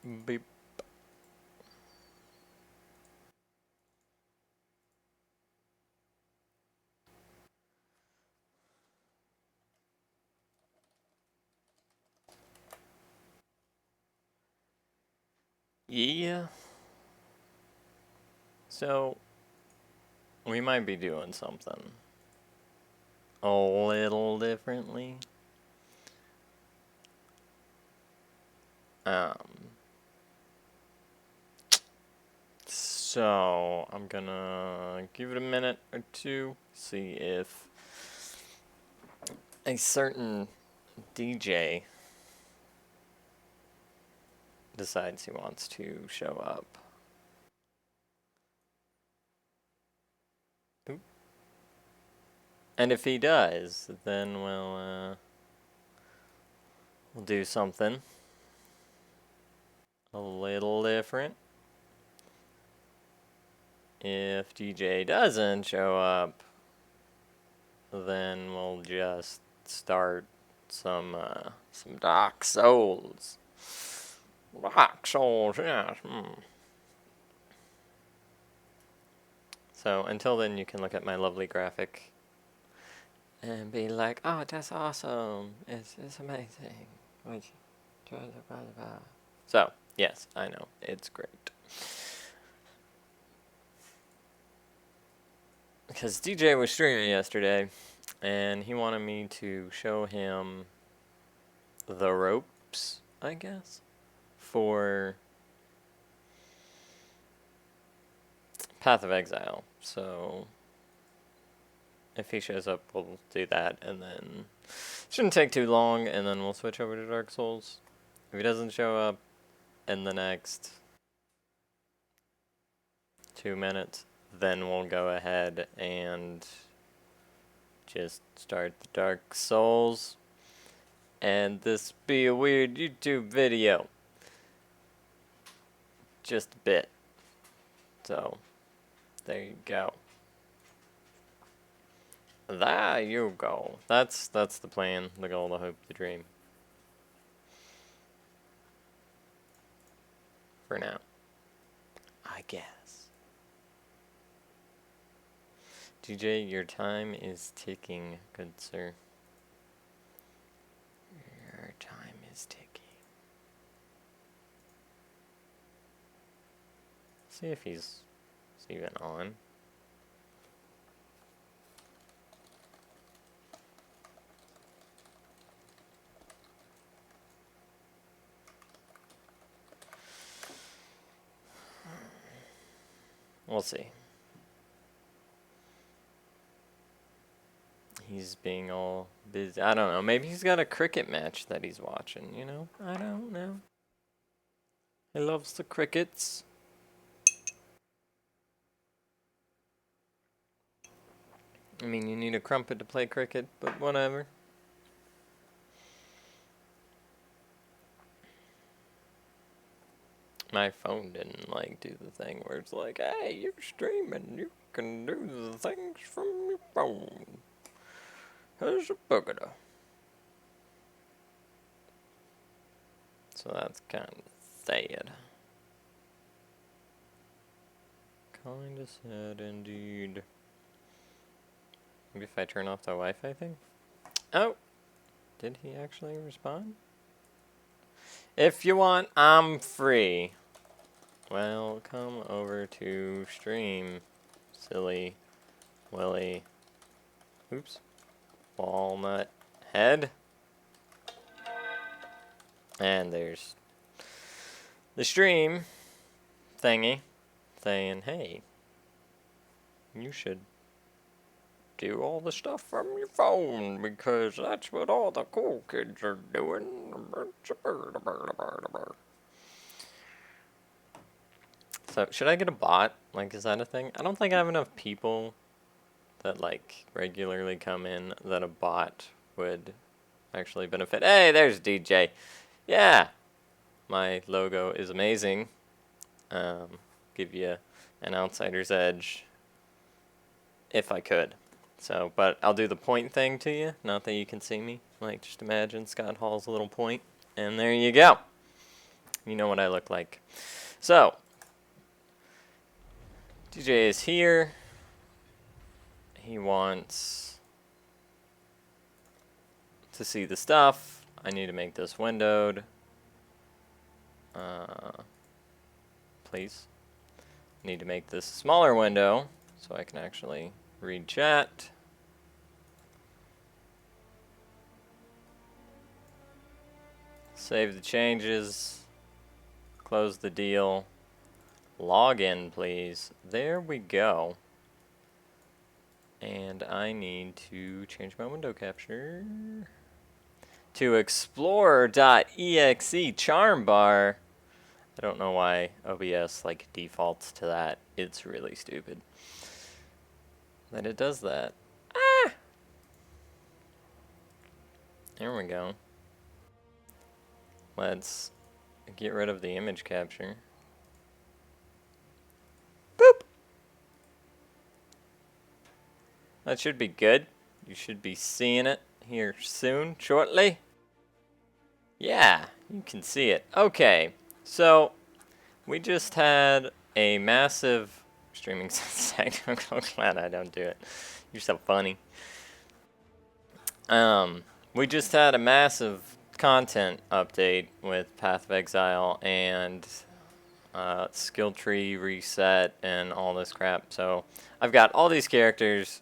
Beep. Yeah. So, we might be doing something a little differently. Um, so I'm gonna give it a minute or two, see if a certain DJ decides he wants to show up. Oop. And if he does, then we'll do something a little different. If DJ doesn't show up, then we'll just start some Dark Souls. Dark Souls, yes. So until then, you can look at my lovely graphic and be like, "Oh, that's awesome! It's amazing." So yes, I know it's great. Because DJ was streaming yesterday, and he wanted me to show him the ropes, I guess, for Path of Exile. So if he shows up, we'll do that, and then shouldn't take too long, and then we'll switch over to Dark Souls. If he doesn't show up in the next 2 minutes, then we'll go ahead and just start the Dark Souls. And this be a weird YouTube video. Just a bit. So, there you go. There you go. That's the plan, the goal, the hope, the dream. For now. I guess. DJ, your time is ticking, good sir. Your time is ticking. See if he's even on. We'll see. He's being all busy. I don't know. Maybe he's got a cricket match that he's watching, you know? I don't know. He loves the crickets. I mean, you need a crumpet to play cricket, but whatever. My phone didn't, like, do the thing where it's like, hey, you're streaming. You can do the things from your phone. Here's a booger. So that's kind of sad. Kind of sad indeed. Maybe if I turn off the Wi-Fi thing? Oh! Did he actually respond? If you want, I'm free. Well, come over to stream, silly Willy. Oops. Walnut head. And there's the stream thingy saying, hey, you should do all the stuff from your phone because that's what all the cool kids are doing. So, should I get a bot? Like, is that a thing? I don't think I have enough people that, like, regularly come in that a bot would actually benefit. Hey, there's DJ. Yeah! My logo is amazing. Give you an outsider's edge if I could. So, but I'll do the point thing to you. Not that you can see me. Like, just imagine Scott Hall's little point. And there you go. You know what I look like. So, DJ is here. He wants to see the stuff. I need to make this windowed. Please. Need to make this a smaller window so I can actually read chat. Save the changes. Close the deal. Log in, please. There we go. And I need to change my window capture to explorer.exe charm bar. I don't know why OBS like defaults to that. It's really stupid that it does that. Ah! There we go. Let's get rid of the image capture. Boop! That should be good. You should be seeing it here soon, shortly. Yeah, you can see it. Okay, so we just had a massive streaming sunset. I'm glad I don't do it. You're so funny. We just had a massive content update with Path of Exile and skill tree reset and all this crap. So I've got all these characters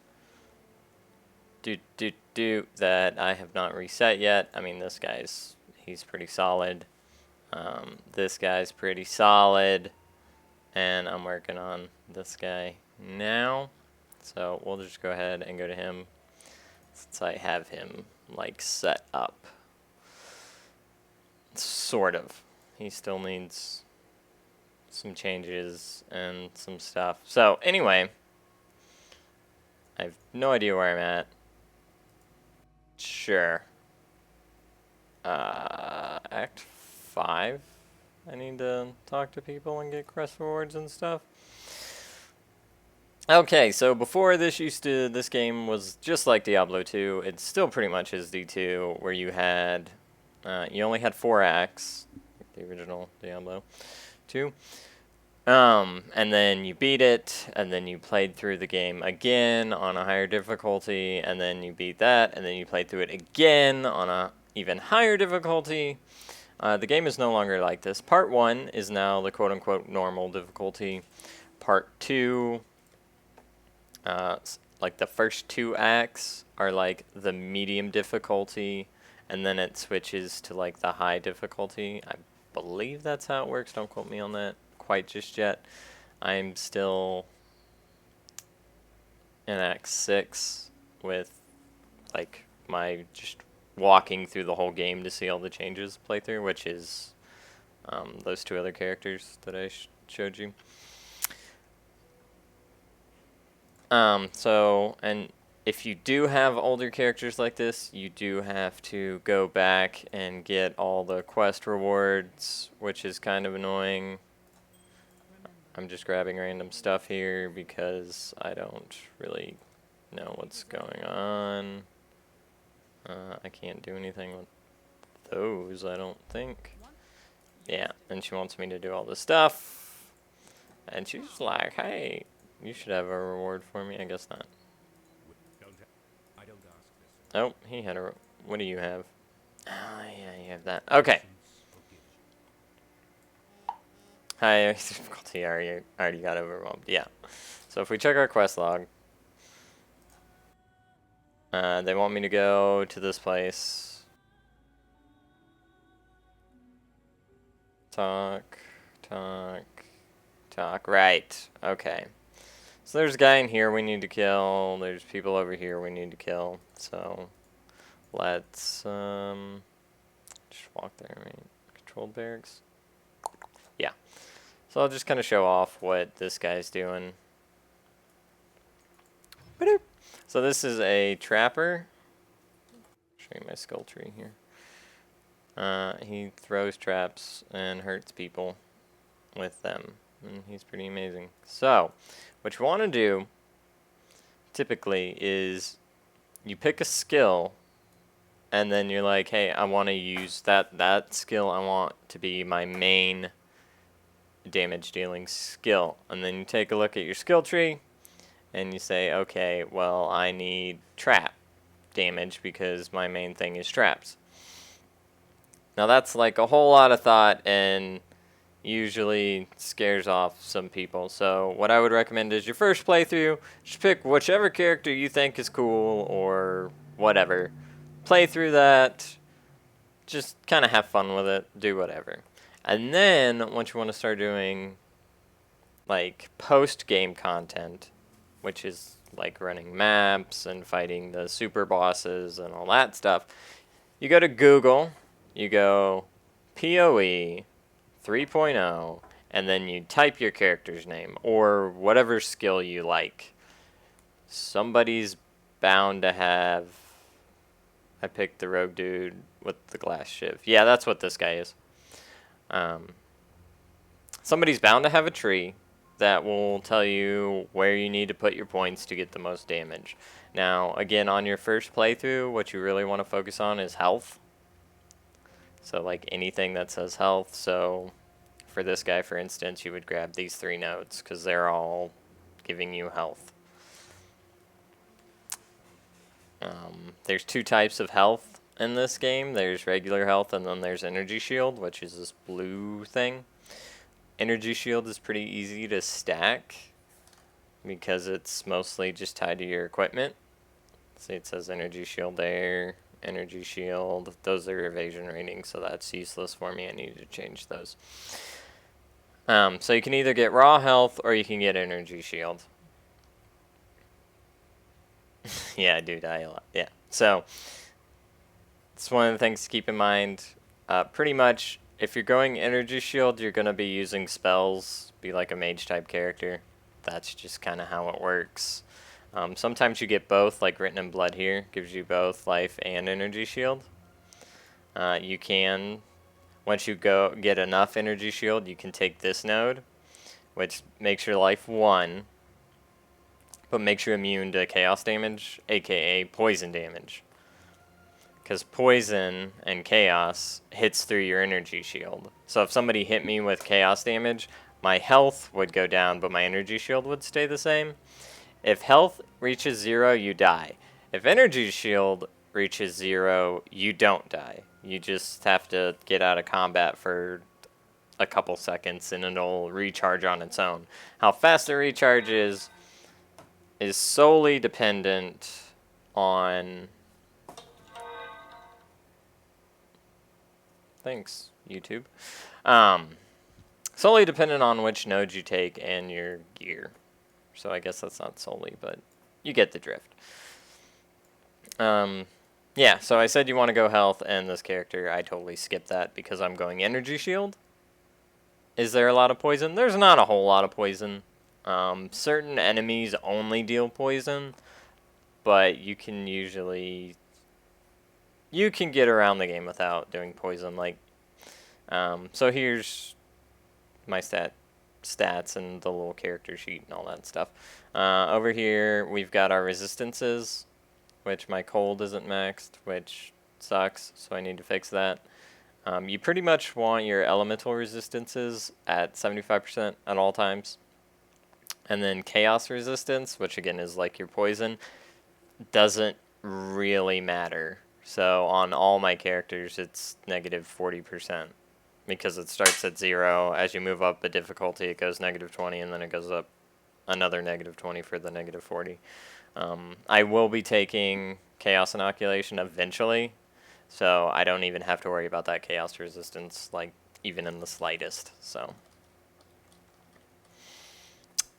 that I have not reset yet. I mean, this guy's, he's pretty solid. This guy's pretty solid. And I'm working on this guy now. So we'll just go ahead and go to him since I have him like set up. Sort of. He still needs some changes and some stuff. So anyway, I have no idea where I'm at. Sure. Act 5. I need to talk to people and get quest rewards and stuff. Okay, so before this game was just like Diablo 2. It still pretty much is D2, where you had, you only had 4 acts, the original Diablo 2. And then you beat it, and then you played through the game again on a higher difficulty, and then you beat that, and then you played through it again on a even higher difficulty. The game is no longer like this. Part 1 is now the quote-unquote normal difficulty. Part 2, like the first 2 acts are like the medium difficulty, and then it switches to like the high difficulty. I believe that's how it works. Don't quote me on that quite just yet. I'm still in Act 6 with like my just walking through the whole game to see all the changes playthrough, which is those 2 other characters that I showed you. And if you do have older characters like this, you do have to go back and get all the quest rewards, which is kind of annoying. I'm just grabbing random stuff here because I don't really know what's going on. I can't do anything with those, I don't think. Yeah, and she wants me to do all this stuff. And she's like, hey, you should have a reward for me. I guess not. Oh, he had a... What do you have? Oh, yeah, you have that. Okay. High difficulty, already got overwhelmed. Yeah. So if we check our quest log, they want me to go to this place. Talk. Right. Okay. So there's a guy in here we need to kill. There's people over here we need to kill. So let's just walk there, right? Controlled barracks. Yeah. So I'll just kind of show off what this guy's doing. So this is a trapper. Show you my skill tree here. He throws traps and hurts people with them. And he's pretty amazing. So, what you want to do, typically, is you pick a skill and then you're like, hey, I want to use that skill. I want to be my main damage dealing skill. And then you take a look at your skill tree, and you say, okay, well, I need trap damage because my main thing is traps. Now that's like a whole lot of thought and usually scares off some people. So what I would recommend is your first playthrough, just pick whichever character you think is cool or whatever. Play through that, just kind of have fun with it, do whatever. And then once you want to start doing like post-game content, which is like running maps and fighting the super bosses and all that stuff, you go to Google, you go PoE 3.0, and then you type your character's name or whatever skill you like. Somebody's bound to have... I picked the rogue dude with the glass shiv. Yeah, that's what this guy is. Somebody's bound to have a tree that will tell you where you need to put your points to get the most damage. Now, again, on your first playthrough, what you really want to focus on is health. So, like, anything that says health. So, for this guy, for instance, you would grab these 3 nodes, because they're all giving you health. There's 2 types of health in this game. There's regular health, and then there's energy shield, which is this blue thing. Energy shield is pretty easy to stack because it's mostly just tied to your equipment. See, it says energy shield there, energy shield. Those are evasion ratings, so that's useless for me. I need to change those. So you can either get raw health or you can get energy shield. Yeah, I do die a lot. Yeah, so it's one of the things to keep in mind. Pretty much, if you're going energy shield, you're going to be using spells, be like a mage type character. That's just kind of how it works. Sometimes you get both, like Written in Blood here, gives you both life and energy shield. You can, once you get enough energy shield, you can take this node, which makes your life 1, but makes you immune to chaos damage, aka poison damage. Because poison and chaos hits through your energy shield. So if somebody hit me with chaos damage, my health would go down, but my energy shield would stay the same. If health reaches 0, you die. If energy shield reaches 0, you don't die. You just have to get out of combat for a couple seconds and it'll recharge on its own. How fast the recharge is solely dependent on... Thanks, YouTube. Solely dependent on which nodes you take and your gear. So I guess that's not solely, but you get the drift. Yeah, so I said you want to go health, and this character, I totally skipped that because I'm going energy shield. Is there a lot of poison? There's not a whole lot of poison. Certain enemies only deal poison, but you can usually... You can get around the game without doing poison. Like, so here's my stats and the little character sheet and all that stuff. Over here, we've got our resistances, which my cold isn't maxed, which sucks, so I need to fix that. You pretty much want your elemental resistances at 75% at all times. And then chaos resistance, which again is like your poison, doesn't really matter. So on all my characters, it's negative 40%. Because it starts at 0. As you move up a difficulty, it goes negative 20, and then it goes up another negative 20 for the negative 40. I will be taking Chaos Inoculation eventually, so I don't even have to worry about that Chaos Resistance, like, even in the slightest, so.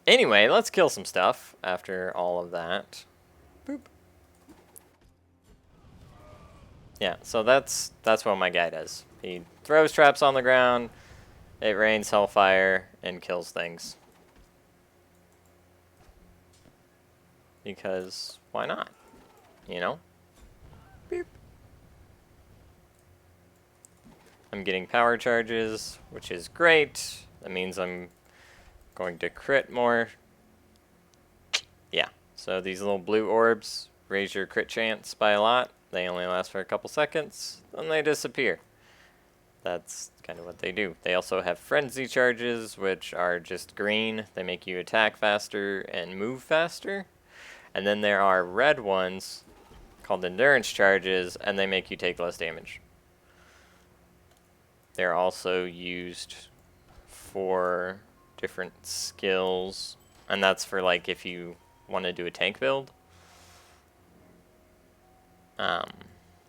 Anyway, let's kill some stuff after all of that. Boop. Yeah, so that's what my guy does. He throws traps on the ground, it rains hellfire, and kills things. Because why not? You know? Beep. I'm getting power charges, which is great. That means I'm going to crit more. Yeah, so these little blue orbs raise your crit chance by a lot. They only last for a couple seconds, then they disappear. That's kind of what they do. They also have frenzy charges, which are just green. They make you attack faster and move faster. And then there are red ones called endurance charges, and they make you take less damage. They're also used for different skills, and that's for like if you want to do a tank build.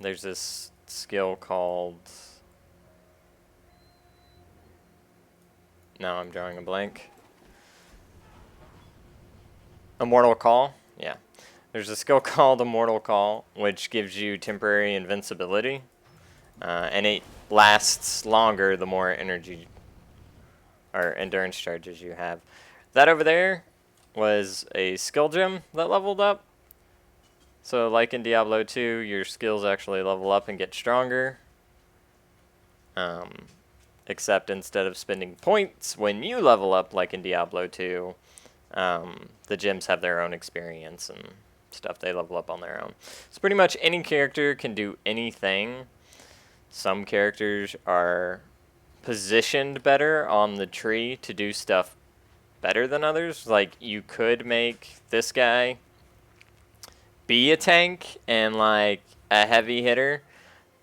There's this skill called... Now I'm drawing a blank. Immortal Call? Yeah. There's a skill called Immortal Call, which gives you temporary invincibility. And it lasts longer the more energy or endurance charges you have. That over there was a skill gem that leveled up. So like in Diablo 2, your skills actually level up and get stronger. Except instead of spending points when you level up like in Diablo 2, the gems have their own experience and stuff. They level up on their own. So pretty much any character can do anything. Some characters are positioned better on the tree to do stuff better than others. Like you could make this guy be a tank and like a heavy hitter,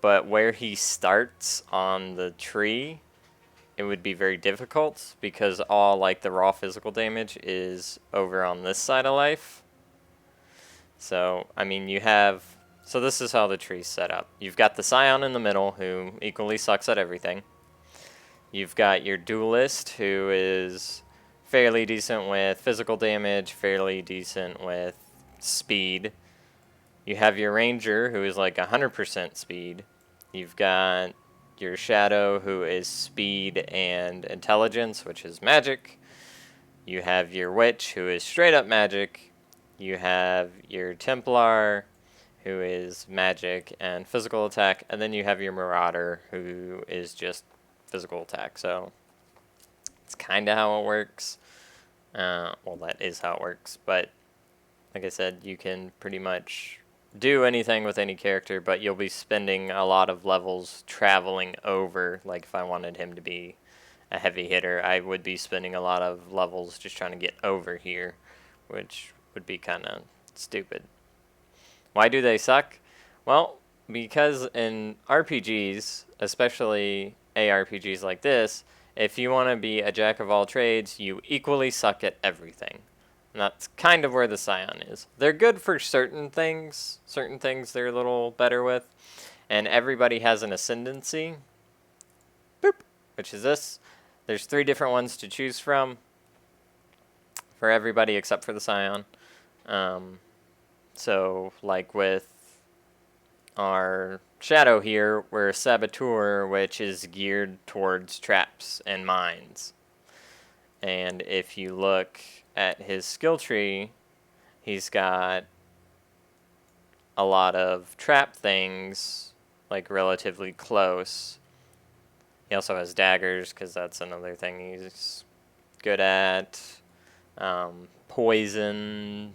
but where he starts on the tree, it would be very difficult because all like the raw physical damage is over on this side of life. So, I mean, you have... So this is how the tree's set up. You've got the Scion in the middle, who equally sucks at everything. You've got your Duelist, who is fairly decent with physical damage, fairly decent with speed. You have your Ranger, who is like 100% speed. You've got your Shadow, who is speed and intelligence, which is magic. You have your Witch, who is straight up magic. You have your Templar, who is magic and physical attack. And then you have your Marauder, who is just physical attack. So it's kind of how it works. Well, that is how it works. But like I said, you can pretty much do anything with any character, but you'll be spending a lot of levels traveling over. Like if I wanted him to be a heavy hitter, I would be spending a lot of levels just trying to get over here, which would be kind of stupid. Why do they suck? Well, because in RPGs, especially ARPGs like this, if you want to be a jack of all trades, you equally suck at everything. And that's kind of where the Scion is. They're good for certain things they're a little better with, and everybody has an ascendancy, boop, which is this. There's 3 different ones to choose from for everybody except for the Scion. So, like with our Shadow here, we're a Saboteur, which is geared towards traps and mines. And if you look at his skill tree, he's got a lot of trap things, like relatively close. He also has daggers, because that's another thing he's good at. Poison,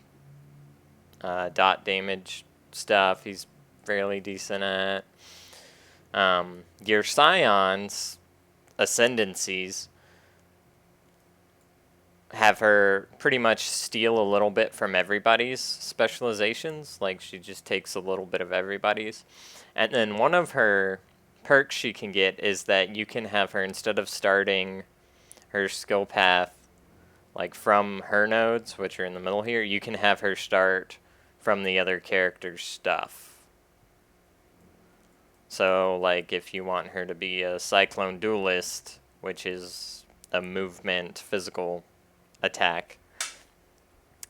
dot damage stuff he's fairly decent at. Your Scion's ascendancies have her pretty much steal a little bit from everybody's specializations. Like she just takes a little bit of everybody's. And then one of her perks she can get is that you can have her, instead of starting her skill path like from her nodes, which are in the middle here, you can have her start from the other character's stuff. So like if you want her to be a Cyclone Duelist, which is a movement physical attack,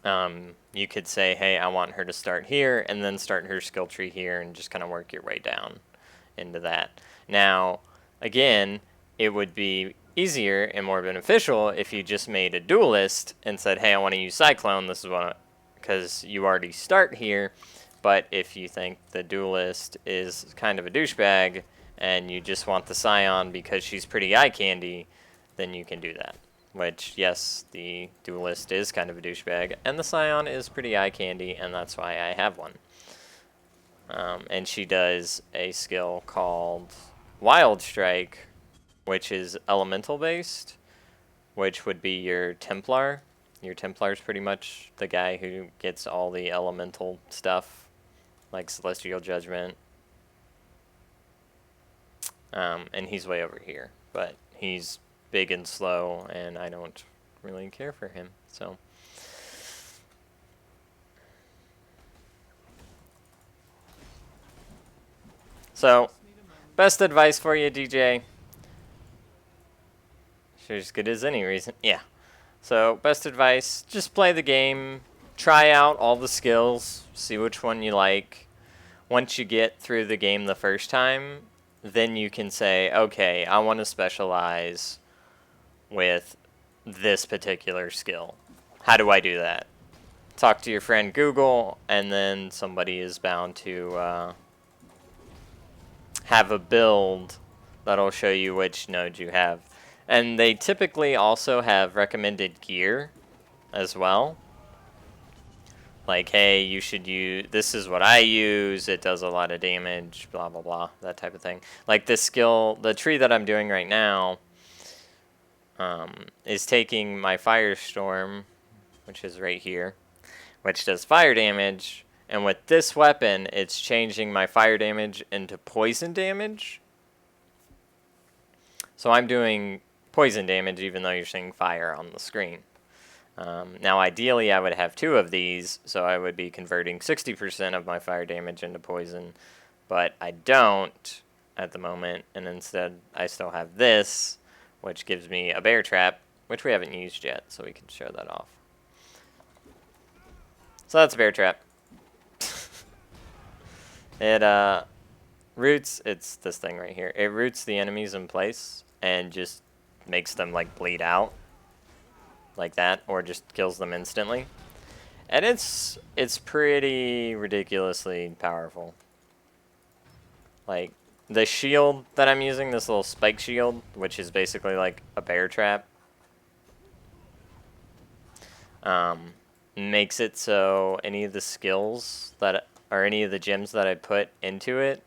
you could say, hey, I want her to start here and then start her skill tree here and just kind of work your way down into that. Now, again, it would be easier and more beneficial if you just made a Duelist and said, hey, I want to use Cyclone, this is what, because you already start here. But if you think the Duelist is kind of a douchebag and you just want the Scion because she's pretty eye candy, then you can do that. Which, yes, the Duelist is kind of a douchebag, and the Scion is pretty eye candy, and that's why I have one. And she does a skill called Wild Strike, which is elemental based, which would be your Templar. Your Templar is pretty much the guy who gets all the elemental stuff, like Celestial Judgment. And he's way over here, but he's big and slow, and I don't really care for him, so. So, best advice for you, DJ. Sure, as good as any reason. Yeah. So, best advice, just play the game, try out all the skills, see which one you like. Once you get through the game the first time, then you can say, okay, I want to specialize with this particular skill. How do I do that? Talk to your friend Google, and then somebody is bound to have a build that'll show you which node you have. And they typically also have recommended gear as well. Like, hey, you should use, this is what I use, it does a lot of damage, blah, blah, blah, that type of thing. Like this skill, the tree that I'm doing right now is taking my Firestorm, which is right here, which does fire damage, and with this weapon, it's changing my fire damage into poison damage. So I'm doing poison damage even though you're seeing fire on the screen. Now, ideally, I would have 2 of these, so I would be converting 60% of my fire damage into poison, but I don't at the moment, and instead I still have this, which gives me a bear trap, which we haven't used yet, so we can show that off. So that's a bear trap. It roots, it's this thing right here. It roots the enemies in place and just makes them like bleed out like that, or just kills them instantly. And it's pretty ridiculously powerful. Like the shield that I'm using, this little spike shield, which is basically like a bear trap, makes it so any of the skills that, or any of the gems that I put into it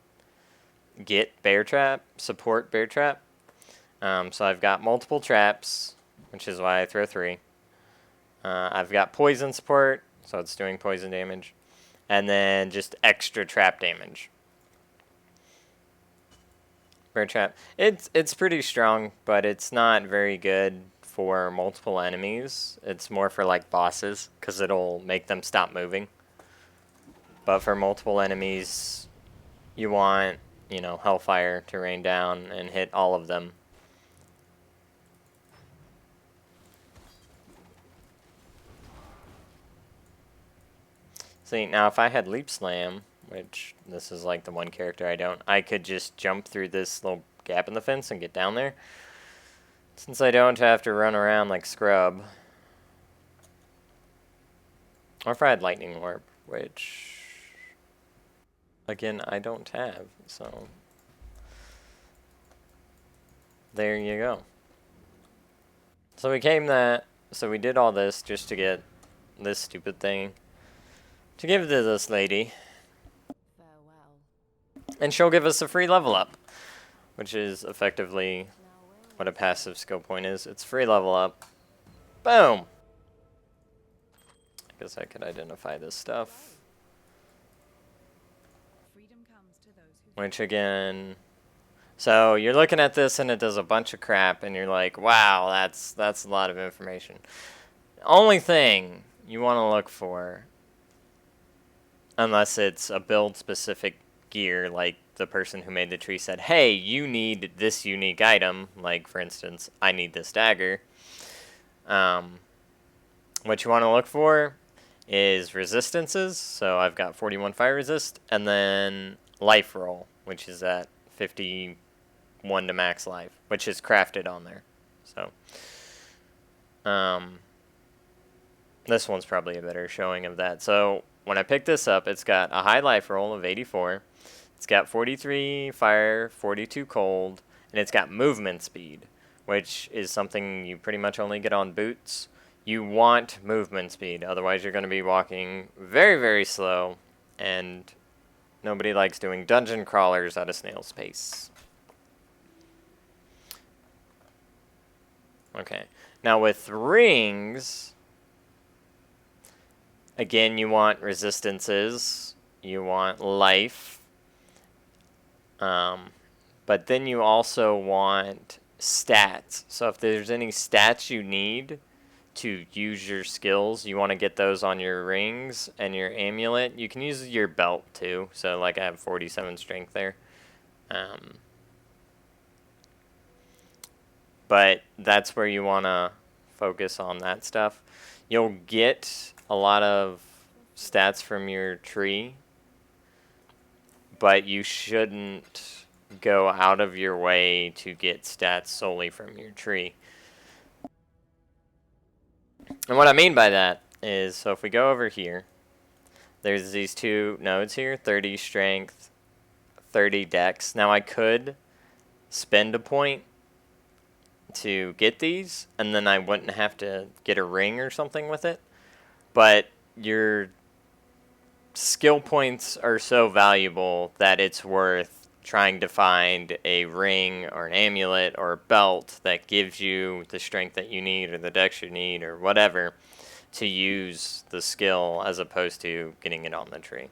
get bear trap, support bear trap. So I've got multiple traps, which is why I throw 3. I've got poison support, so it's doing poison damage. And then just extra trap damage. Bear trap. It's pretty strong, but it's not very good for multiple enemies. It's more for like bosses, because it'll make them stop moving. But for multiple enemies, you want, you know, Hellfire to rain down and hit all of them. See, now if I had Leap Slam, which this is like the one character I don't, I could just jump through this little gap in the fence and get down there. Since I don't have to run around like Scrub. Or if I had Lightning Warp, which, again, I don't have, so there you go. So we we did all this just to get this stupid thing to give to this lady. Farewell. And she'll give us a free level up, which is effectively what a passive skill point is. It's free level up. Boom! I guess I could identify this stuff. Which again, so you're looking at this and it does a bunch of crap and you're like, wow, that's a lot of information. The only thing you want to look for, unless it's a build specific gear, like the person who made the tree said, hey, you need this unique item, like for instance, I need this dagger. What you want to look for is resistances, so I've got 41 fire resist, and then life roll, which is at 51 to max life, which is crafted on there. So this one's probably a better showing of that. So when I pick this up, it's got a high life roll of 84. It's got 43 fire, 42 cold, and it's got movement speed, which is something you pretty much only get on boots. You want movement speed, otherwise you're going to be walking very, very slow and Nobody likes doing dungeon crawlers at a snail's pace. Okay. Now with rings, again, you want resistances. You want life. But then you also want stats. So if there's any stats you need to use your skills, you want to get those on your rings and your amulet. You can use your belt too. So like I have 47 strength there. But that's where you want to focus on that stuff. You'll get a lot of stats from your tree, but you shouldn't go out of your way to get stats solely from your tree. And what I mean by that is, so if we go over here, there's these two nodes here, 30 strength, 30 dex. Now I could spend a point to get these, and then I wouldn't have to get a ring or something with it. But your skill points are so valuable that it's worth trying to find a ring or an amulet or a belt that gives you the strength that you need or the dex you need or whatever to use the skill as opposed to getting it on the tree.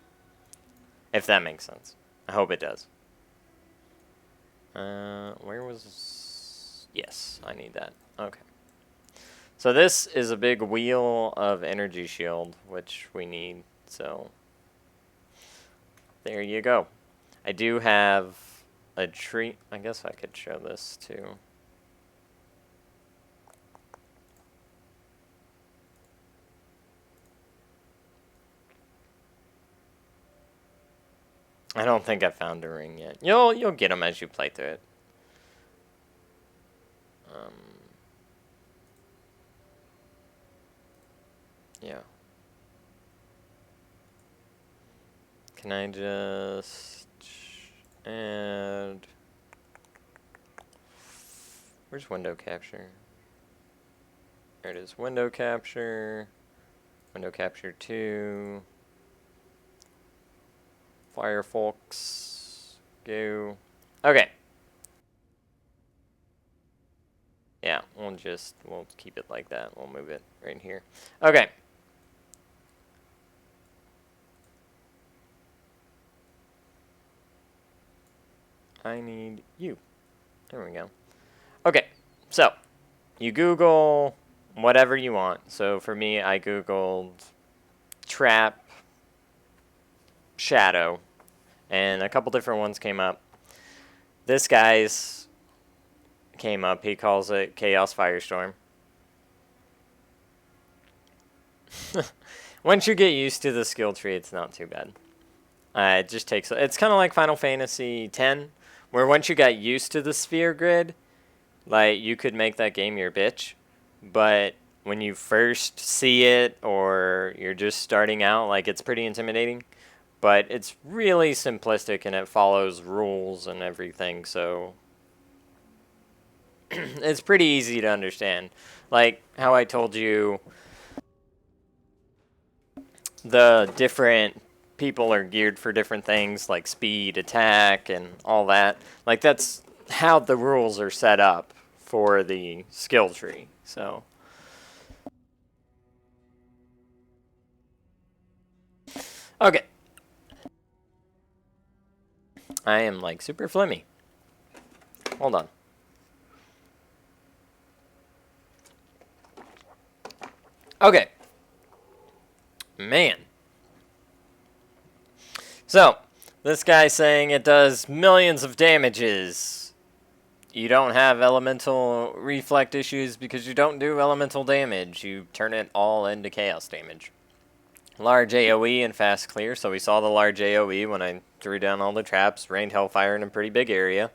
If that makes sense. I hope it does. Where was... Yes, I need that. Okay. So this is a big wheel of energy shield, which we need, so... There you go. I do have a tree. I guess I could show this too. I don't think I found a ring yet. You'll get them as you play through it. Yeah. Can I just add... Where's window capture? There it is. Window capture 2. Firefox. Go. Okay. Yeah, we'll keep it like that. We'll move it right here. Okay. I need you. There we go. Okay, so you Google whatever you want. So for me, I Googled trap shadow, and a couple different ones came up. This guy's came up. He calls it Chaos Firestorm. Once you get used to the skill tree, it's not too bad. It just takes... It's kind of like Final Fantasy X, where once you got used to the sphere grid, like, you could make that game your bitch. But when you first see it, or you're just starting out, like, it's pretty intimidating. But it's really simplistic, and it follows rules and everything, so... it's pretty easy to understand. Like, how I told you... the different people are geared for different things, like speed, attack, and all that. Like, that's how the rules are set up for the skill tree. So, okay. I am, like, super flimmy. Hold on. Okay. Man. So, this guy's saying it does millions of damages. You don't have elemental reflect issues because you don't do elemental damage. You turn it all into chaos damage. Large AoE and fast clear. So we saw the large AoE when I threw down all the traps. Rained hellfire in a pretty big area.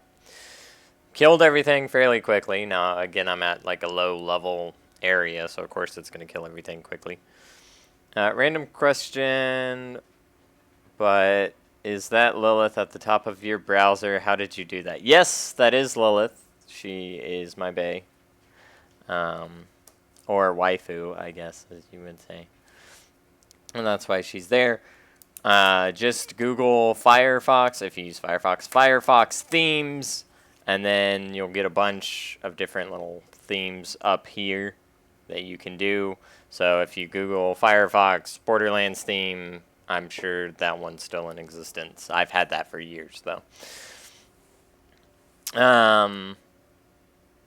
Killed everything fairly quickly. Now, again, I'm at like a low level area, so of course it's going to kill everything quickly. Random question, but is that Lilith at the top of your browser? How did you do that? Yes, that is Lilith. She is my bae. Or waifu, I guess, as you would say. And that's why she's there. Just Google Firefox, if you use Firefox, Firefox themes, and then you'll get a bunch of different little themes up here that you can do. So if you Google Firefox Borderlands theme, I'm sure that one's still in existence. I've had that for years, though.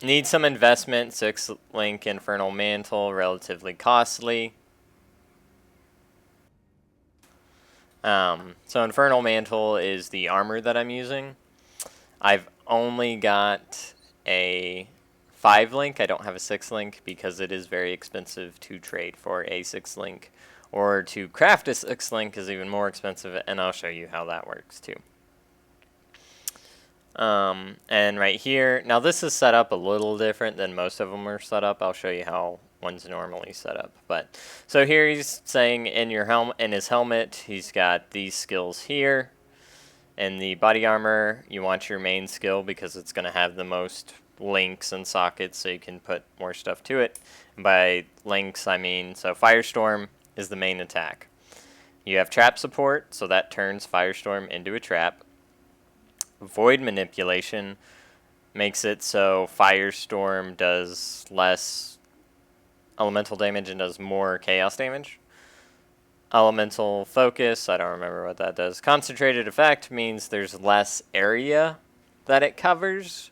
Need some investment. 6-link Infernal Mantle, relatively costly. So Infernal Mantle is the armor that I'm using. I've only got a 5-link. I don't have a 6-link because it is very expensive to trade for a 6-link. Or to craft a 6-link is even more expensive, and I'll show you how that works too. And right here, now this is set up a little different than most of them are set up. I'll show you how one's normally set up. But so here he's saying in his helmet, he's got these skills here. In the body armor, you want your main skill because it's going to have the most links and sockets, so you can put more stuff to it. And by links, I mean, so Firestorm is the main attack. You have trap support, so that turns Firestorm into a trap. Void manipulation makes it so Firestorm does less elemental damage and does more chaos damage. Elemental focus, I don't remember what that does. Concentrated effect means there's less area that it covers,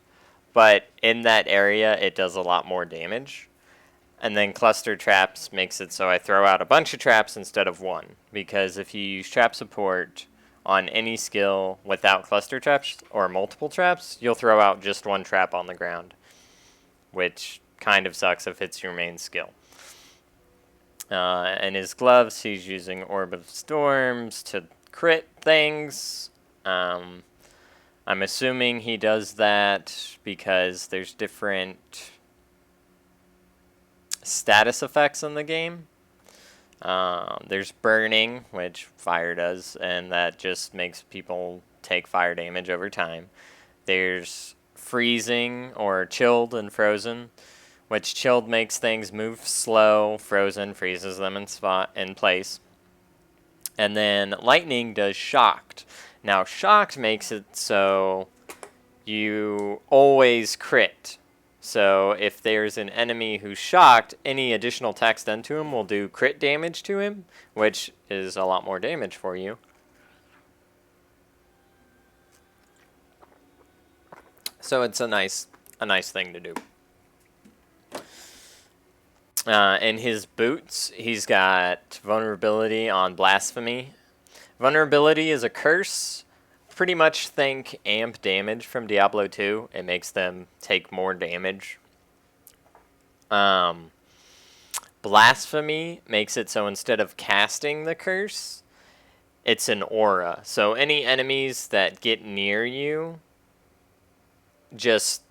but in that area it does a lot more damage. And then cluster traps makes it so I throw out a bunch of traps instead of one, because if you use trap support on any skill without cluster traps or multiple traps, you'll throw out just one trap on the ground, which kind of sucks if it's your main skill. And his gloves, he's using Orb of Storms to crit things. I'm assuming he does that because there's different status effects in the game. There's burning, which fire does, and that just makes people take fire damage over time. There's freezing or chilled and frozen, which chilled makes things move slow, frozen freezes them in place. And then lightning does shocked. Now shocked makes it so you always crit. So if there's an enemy who's shocked, any additional attacks done to him will do crit damage to him, which is a lot more damage for you. So it's a nice thing to do. In his boots, he's got vulnerability on blasphemy. Vulnerability is a curse. Pretty much think amp damage from Diablo 2. It makes them take more damage. Blasphemy makes it so instead of casting the curse, it's an aura. So any enemies that get near you just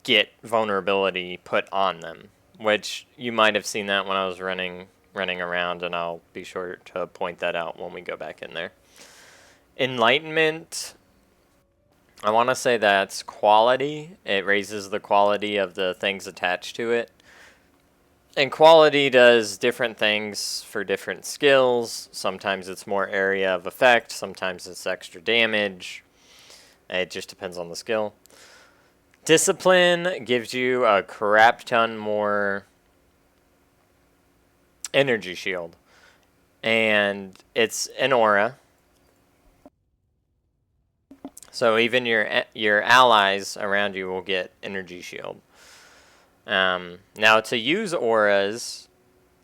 get vulnerability put on them, which you might have seen that when I was running around, and I'll be sure to point that out when we go back in there. Enlightenment, I want to say that's quality. It raises the quality of the things attached to it. And quality does different things for different skills. Sometimes it's more area of effect. Sometimes it's extra damage. It just depends on the skill. Discipline gives you a crap ton more energy shield. And it's an aura. So even your allies around you will get energy shield. Now to use auras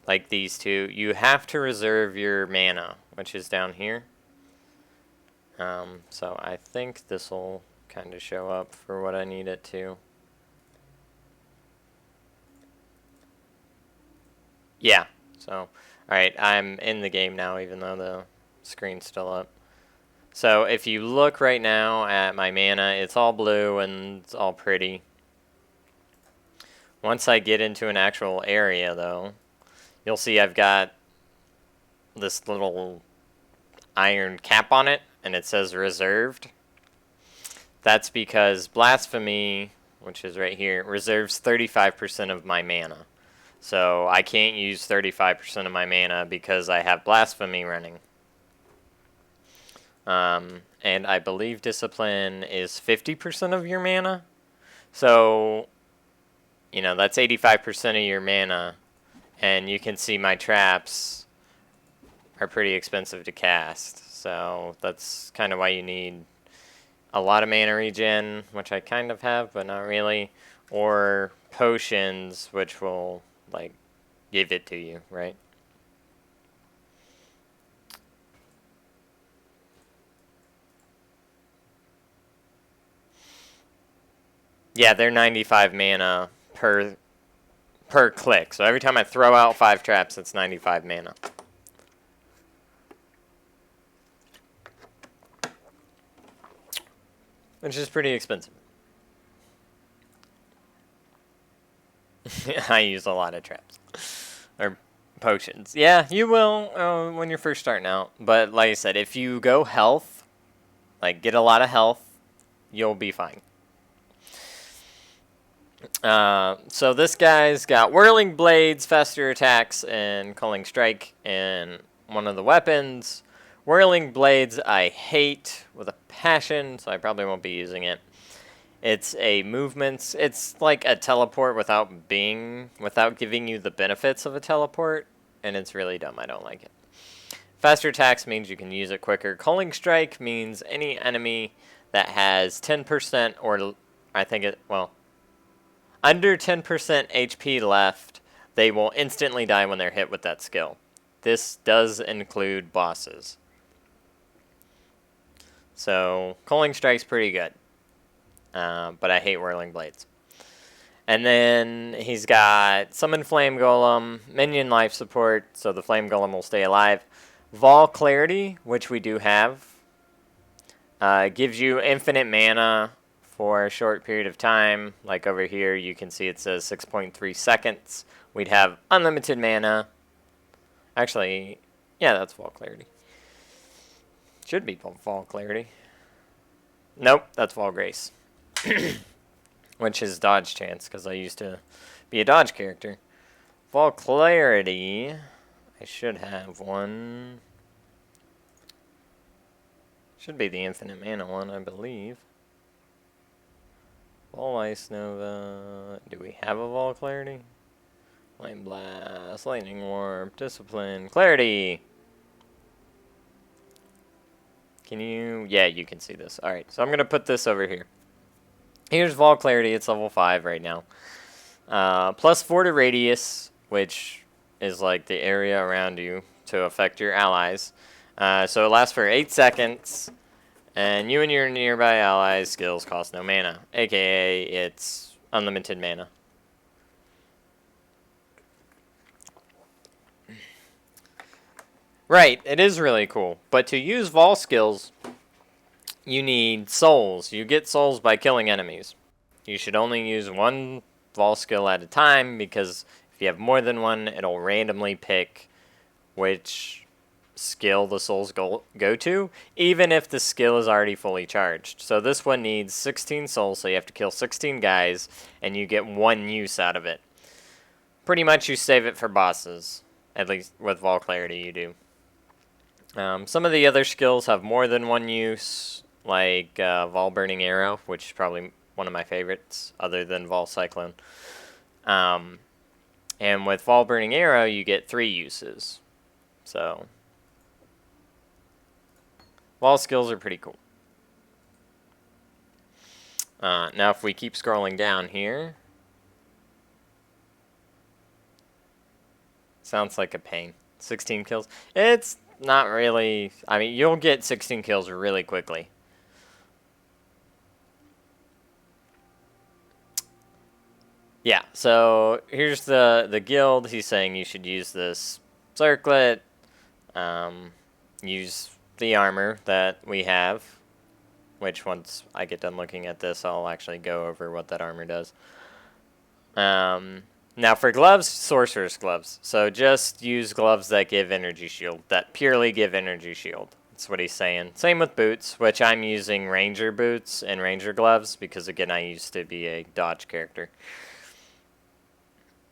like these two, you have to reserve your mana, which is down here. So I think this will kind of show up for what I need it to. Yeah, so alright, I'm in the game now even though the screen's still up. So if you look right now at my mana, it's all blue and it's all pretty. Once I get into an actual area though, you'll see I've got this little iron cap on it and it says reserved. That's because blasphemy, which is right here, reserves 35% of my mana. So I can't use 35% of my mana because I have blasphemy running. And I believe discipline is 50% of your mana. So, you know, that's 85% of your mana. And you can see my traps are pretty expensive to cast. So that's kind of why you need a lot of mana regen, which I kind of have, but not really. Or potions, which will, like, give it to you, right? Yeah, they're 95 mana per click. So every time I throw out 5 traps, it's 95 mana. Which is pretty expensive. I use a lot of traps. Or potions. Yeah, you will when you're first starting out. But like I said, if you go health, like get a lot of health, you'll be fine. So this guy's got Whirling Blades, faster attacks, and Culling Strike, and one of the weapons. Whirling Blades I hate with a passion, so I probably won't be using it. It's a movement. It's like a teleport without giving you the benefits of a teleport, and it's really dumb. I don't like it. Faster attacks means you can use it quicker. Culling Strike means any enemy that has 10% or I think it well under 10% HP left, they will instantly die when they're hit with that skill. This does include bosses. So Culling Strike's pretty good. But I hate Whirling Blades. And then he's got Summon Flame Golem, Minion Life Support, so the Flame Golem will stay alive. Vol Clarity, which we do have, gives you infinite mana for a short period of time. Like over here, you can see it says 6.3 seconds. We'd have unlimited mana. Actually, yeah, that's Vol Clarity. Should be Vol Clarity. Nope, that's Vol Grace. Which is dodge chance, because I used to be a dodge character. Vol Clarity, I should have one. Should be the infinite mana one, I believe. Vol Ice Nova. Do we have a Vol Clarity? Flame Blast, Lightning Warp, Discipline, Clarity! Can you... Yeah, you can see this. Alright, so I'm going to put this over here. Here's Vol Clarity. It's level 5 right now. Plus 4 to Radius, which is like the area around you to affect your allies. So it lasts for 8 seconds. And you and your nearby allies' skills cost no mana. AKA, it's unlimited mana. Right, it is really cool. But to use Vol skills, you need souls. You get souls by killing enemies. You should only use one Vol skill at a time, because if you have more than one, it'll randomly pick which skill the souls go to, even if the skill is already fully charged. So this one needs 16 souls, so you have to kill 16 guys, and you get 1 use out of it. Pretty much you save it for bosses, at least with Vol Clarity you do. Some of the other skills have more than 1 use, like Vol Burning Arrow, which is probably one of my favorites, other than Vol Cyclone. And with Vol Burning Arrow, you get 3 uses. So, Vol skills are pretty cool. Now, if we keep scrolling down here, sounds like a pain. 16 kills. It's not really. I mean, you'll get 16 kills really quickly. Yeah, so here's the guild. He's saying you should use this circlet, use the armor that we have, which once I get done looking at this, I'll actually go over what that armor does. Now for gloves, sorcerer's gloves. So just use gloves that give energy shield, that purely give energy shield. That's what he's saying. Same with boots, which I'm using ranger boots and ranger gloves because, again, I used to be a dodge character.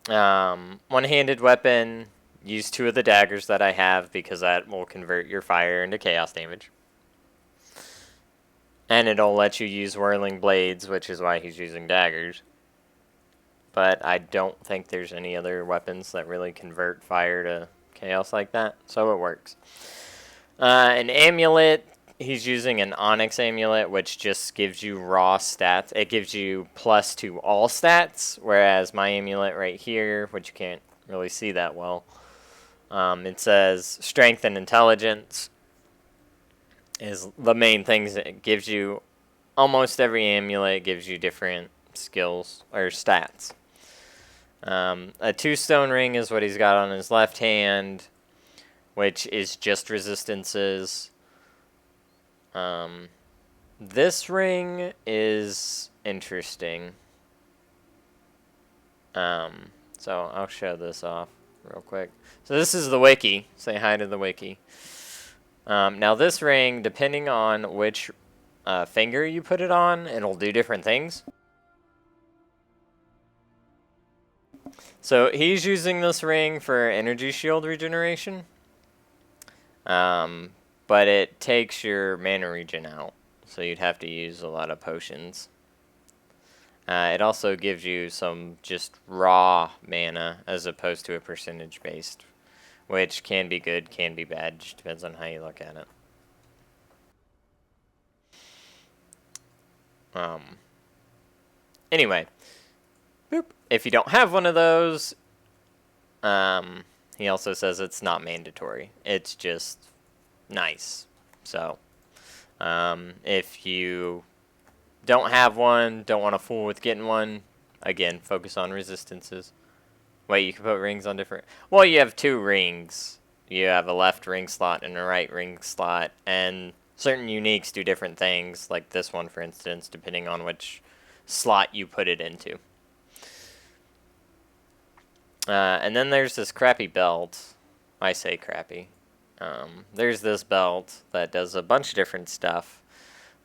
One-handed weapon, use 2 of the daggers that I have because that will convert your fire into chaos damage. And it'll let you use whirling blades, which is why he's using daggers. But I don't think there's any other weapons that really convert fire to chaos like that, so it works. An amulet, he's using an onyx amulet, which just gives you raw stats. It gives you plus to all stats, whereas my amulet right here, which you can't really see that well, it says strength and intelligence is the main things that it gives you. Almost every amulet gives you different skills or stats. A 2-stone ring is what he's got on his left hand, which is just resistances. This ring is interesting. So I'll show this off real quick. So this is the wiki. Say hi to the wiki. Now this ring, depending on which finger you put it on, it'll do different things. So he's using this ring for energy shield regeneration. But it takes your mana regen out, so you'd have to use a lot of potions. It also gives you some just raw mana as opposed to a percentage based, which can be good, can be bad, just depends on how you look at it. Anyway, boop. If you don't have one of those, he also says it's not mandatory. It's just nice. So, if you don't have one, don't want to fool with getting one, again, focus on resistances. Wait, you can put rings on different... Well, you have 2 rings. You have a left ring slot and a right ring slot, and certain uniques do different things, like this one, for instance, depending on which slot you put it into. And then there's this crappy belt. I say crappy. There's this belt that does a bunch of different stuff,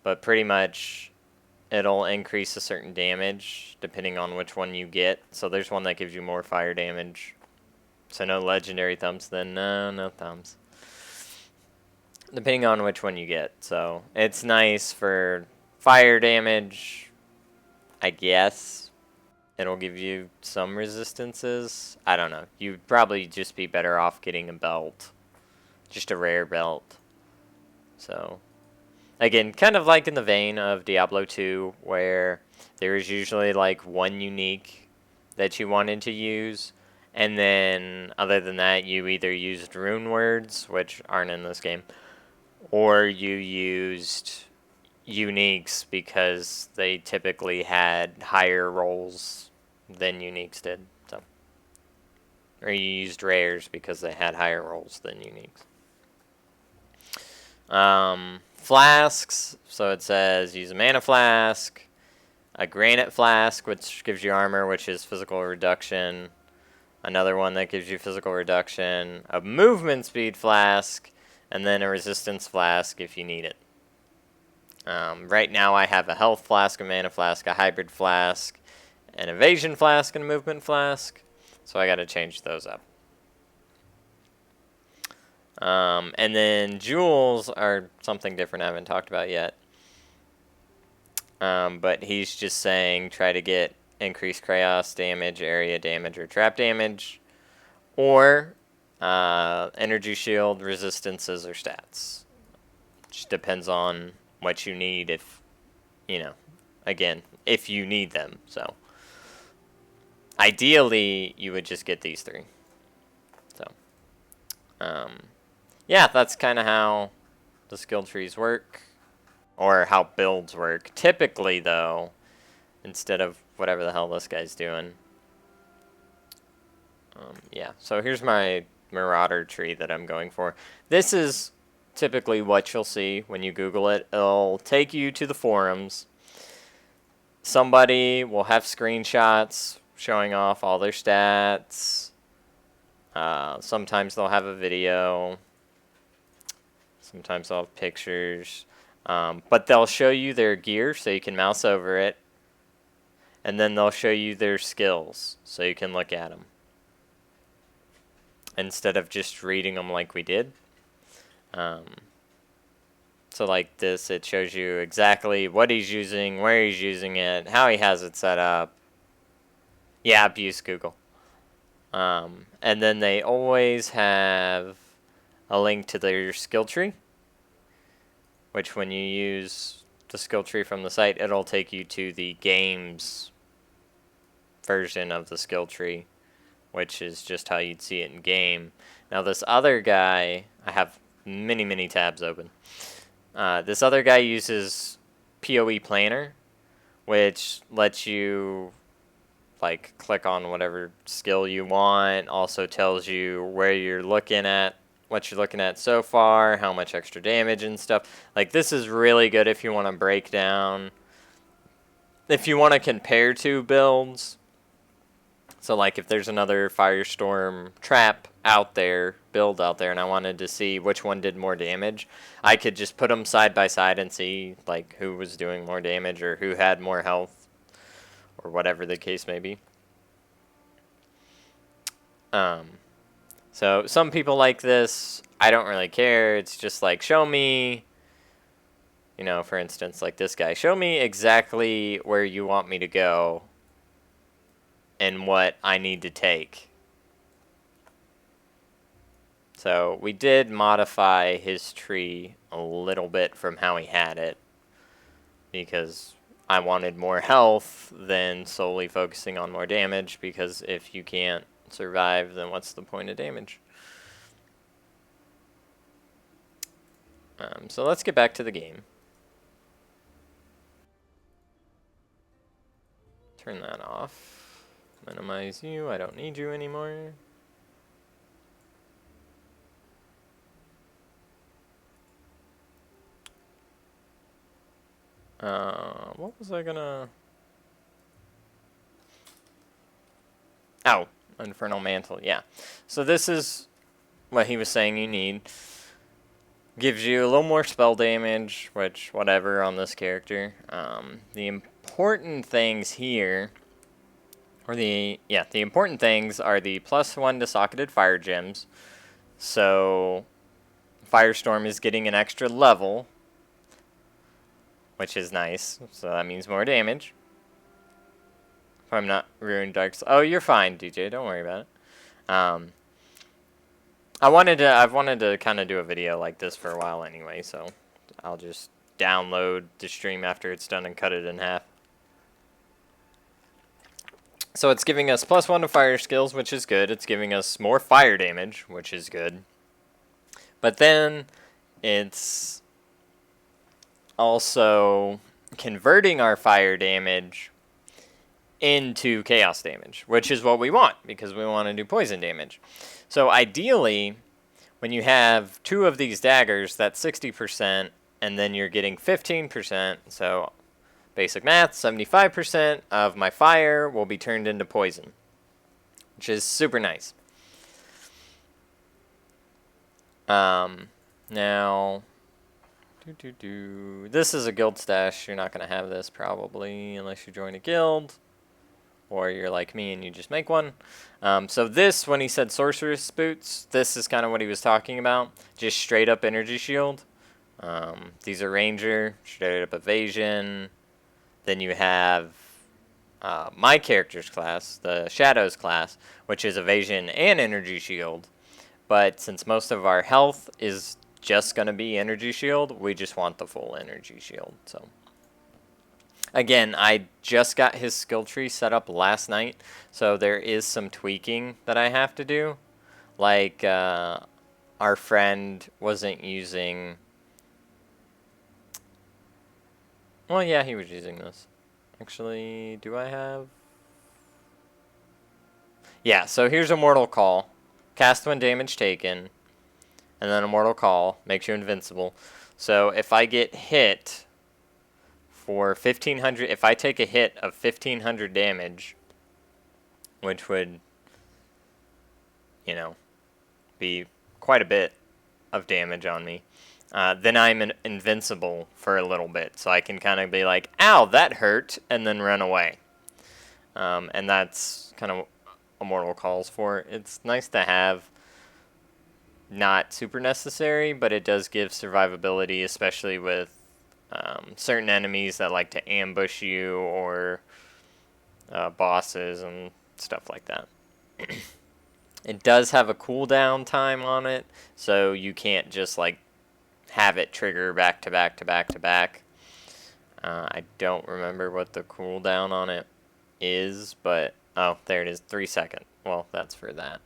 but pretty much it'll increase a certain damage depending on which one you get. So there's one that gives you more fire damage. So no legendary thumbs then. No thumbs. Depending on which one you get. So it's nice for fire damage, I guess. It'll give you some resistances. I don't know. You'd probably just be better off getting a belt. Just a rare belt. So, again, kind of like in the vein of Diablo 2, where there is usually like one unique that you wanted to use. And then, other than that, you either used rune words, which aren't in this game, or you used uniques because they typically had higher rolls than uniques did. So, or you used rares because they had higher rolls than uniques. Flasks, so it says use a mana flask, a granite flask, which gives you armor, which is physical reduction, another one that gives you physical reduction, a movement speed flask, and then a resistance flask if you need it. Right now I have a health flask, a mana flask, a hybrid flask, an evasion flask, and a movement flask. So I got to change those up. And then jewels are something different I haven't talked about yet. But he's just saying try to get increased chaos damage, area damage, or trap damage. Or energy shield, resistances, or stats. Just depends on what you need if, again, if you need them. So, ideally, you would just get these 3. So, yeah, that's kind of how the skill trees work, or how builds work. Typically, though, instead of whatever the hell this guy's doing, yeah, so here's my Marauder tree that I'm going for. This is typically what you'll see when you Google it. It'll take you to the forums. Somebody will have screenshots showing off all their stats. Sometimes they'll have a video. Sometimes they'll have pictures. But they'll show you their gear so you can mouse over it. And then they'll show you their skills so you can look at them, instead of just reading them like we did. So like this, it shows you exactly what he's using, where he's using it, how he has it set up. Yeah, abuse Google. And then they always have a link to their skill tree, which when you use the skill tree from the site, it'll take you to the game's version of the skill tree, which is just how you'd see it in game. Now this other guy, I have many tabs open. This other guy uses PoE Planner, which lets you like click on whatever skill you want. Also tells you where you're looking at, what you're looking at so far, how much extra damage and stuff. Like this is really good if you want to break down, if you want to compare two builds. So like if there's another Firestorm trap out there, build out there, and I wanted to see which one did more damage, I could just put them side by side and see like who was doing more damage or who had more health or whatever the case may be. So some people like this. I don't really care. It's just like, show me, you know, for instance, like this guy, show me exactly where you want me to go and what I need to take. So we did modify his tree a little bit from how he had it because I wanted more health than solely focusing on more damage, because if you can't survive, then what's the point of damage? So let's get back to the game. Turn that off. Minimize you. I don't need you anymore. What was I gonna... Oh, Infernal Mantle, yeah. So this is what he was saying you need. Gives you a little more spell damage, which, whatever, on this character. The important things here, or the important things are the +1 to socketed fire gems. So Firestorm is getting an extra level, which is nice. So that means more damage. If I'm not ruined Dark Souls. Oh, you're fine, DJ. Don't worry about it. I've wanted to kind of do a video like this for a while anyway, so I'll just download the stream after it's done and cut it in half. So it's giving us +1 to fire skills, which is good. It's giving us more fire damage, which is good. But then it's also converting our fire damage into chaos damage, which is what we want, because we want to do poison damage. So ideally, when you have 2 of these daggers, that's 60%, and then you're getting 15%. So basic math, 75% of my fire will be turned into poison, which is super nice. Now, this is a guild stash. You're not going to have this probably unless you join a guild, or you're like me and you just make one. So this, when he said sorceress boots, this is kind of what he was talking about. Just straight up energy shield. These are ranger, straight up evasion. Then you have my character's class, the shadows class, which is evasion and energy shield. But since most of our health is just going to be energy shield, we just want the full energy shield. So again, I just got his skill tree set up last night, so there is some tweaking that I have to do. Like, our friend wasn't using... Well, yeah, he was using this. Actually, do I have... Yeah, so here's a Mortal Call. Cast when damage taken. And then a Mortal Call. Makes you invincible. So if I get hit for 1,500... If I take a hit of 1,500 damage, which would, you know, be quite a bit of damage on me, then I'm invincible for a little bit. So I can kind of be like, ow, that hurt, and then run away. And that's kind of what Mortal Call's for. It's nice to have not super necessary, but it does give survivability, especially with certain enemies that like to ambush you, or bosses and stuff like that. It does have a cooldown time on it, so you can't just like have it trigger back to back to back to back. I don't remember what the cooldown on it is, but oh, there it is, 3 seconds. Well, that's for that.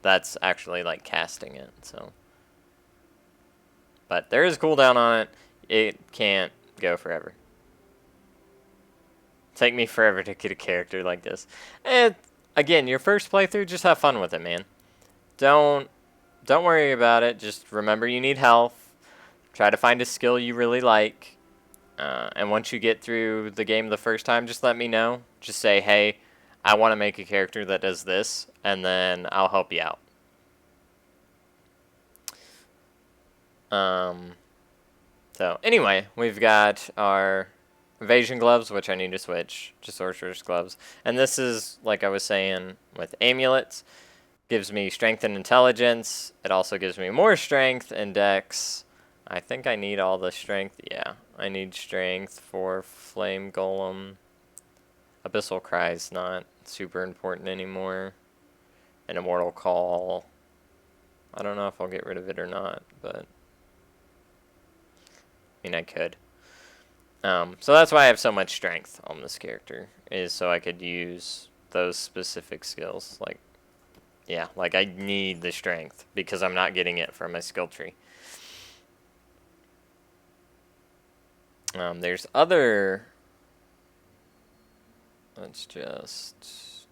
That's actually like casting it, so. But there is cooldown on it. It can't go forever. Take me forever to get a character like this. And again, your first playthrough, just have fun with it, man. Don't worry about it. Just remember you need health. Try to find a skill you really like. And once you get through the game the first time, just let me know. Just say, hey, I want to make a character that does this, and then I'll help you out. So anyway, we've got our evasion gloves, which I need to switch to sorcerer's gloves. And this is, like I was saying, with amulets. Gives me strength and intelligence. It also gives me more strength and dex. I think I need all the strength. Yeah, I need strength for Flame Golem. Abyssal Cry's not super important anymore. And Immortal Call. I don't know if I'll get rid of it or not, but I mean, I could. So that's why I have so much strength on this character, is so I could use those specific skills. Like, yeah, like I need the strength because I'm not getting it from my skill tree. There's other, let's just,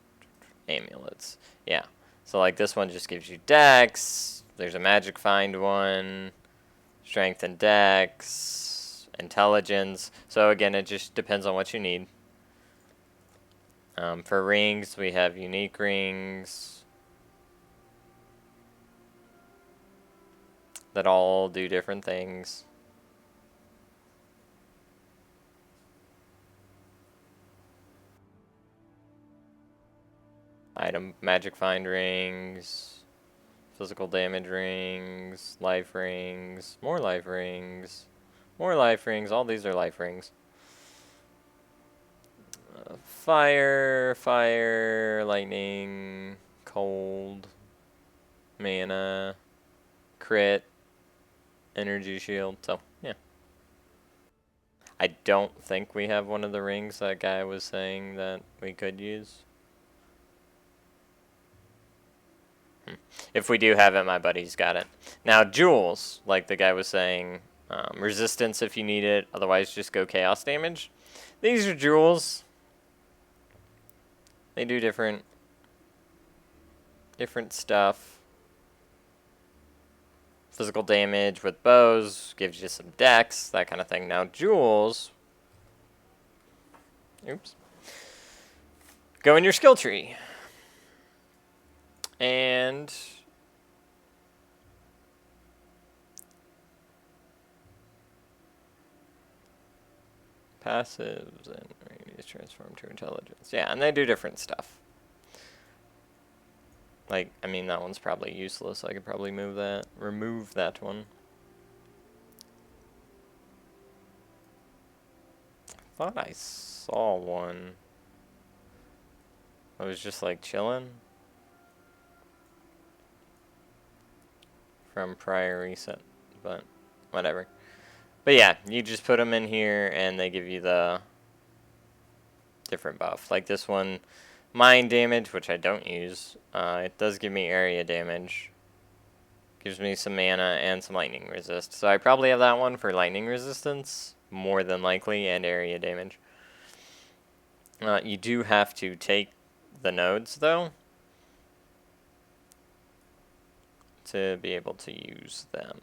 amulets. Yeah, so like this one just gives you dex. There's a magic find one, strength and dex, intelligence. So again, it just depends on what you need. For rings, we have unique rings that all do different things. Item magic find rings, physical damage rings, life rings, more life rings, more life rings. All these are life rings. Fire, lightning, cold, mana, crit, energy shield. So, yeah. I don't think we have one of the rings that guy was saying that we could use. If we do have it, my buddy's got it. Now, jewels, like the guy was saying, resistance if you need it. Otherwise, just go chaos damage. These are jewels. They do different stuff. Physical damage with bows gives you some dex, that kind of thing. Now, jewels, oops, go in your skill tree. And passives and radius transform to intelligence. Yeah, and they do different stuff. Like, I mean, that one's probably useless. I could probably remove that one. I thought I saw one. I was just like chilling from prior reset, but whatever. But yeah, you just put them in here and they give you the different buff. Like this one, mind damage, which I don't use. It does give me area damage. Gives me some mana and some lightning resist. So I probably have that one for lightning resistance, more than likely, and area damage. You do have to take the nodes, though, to be able to use them.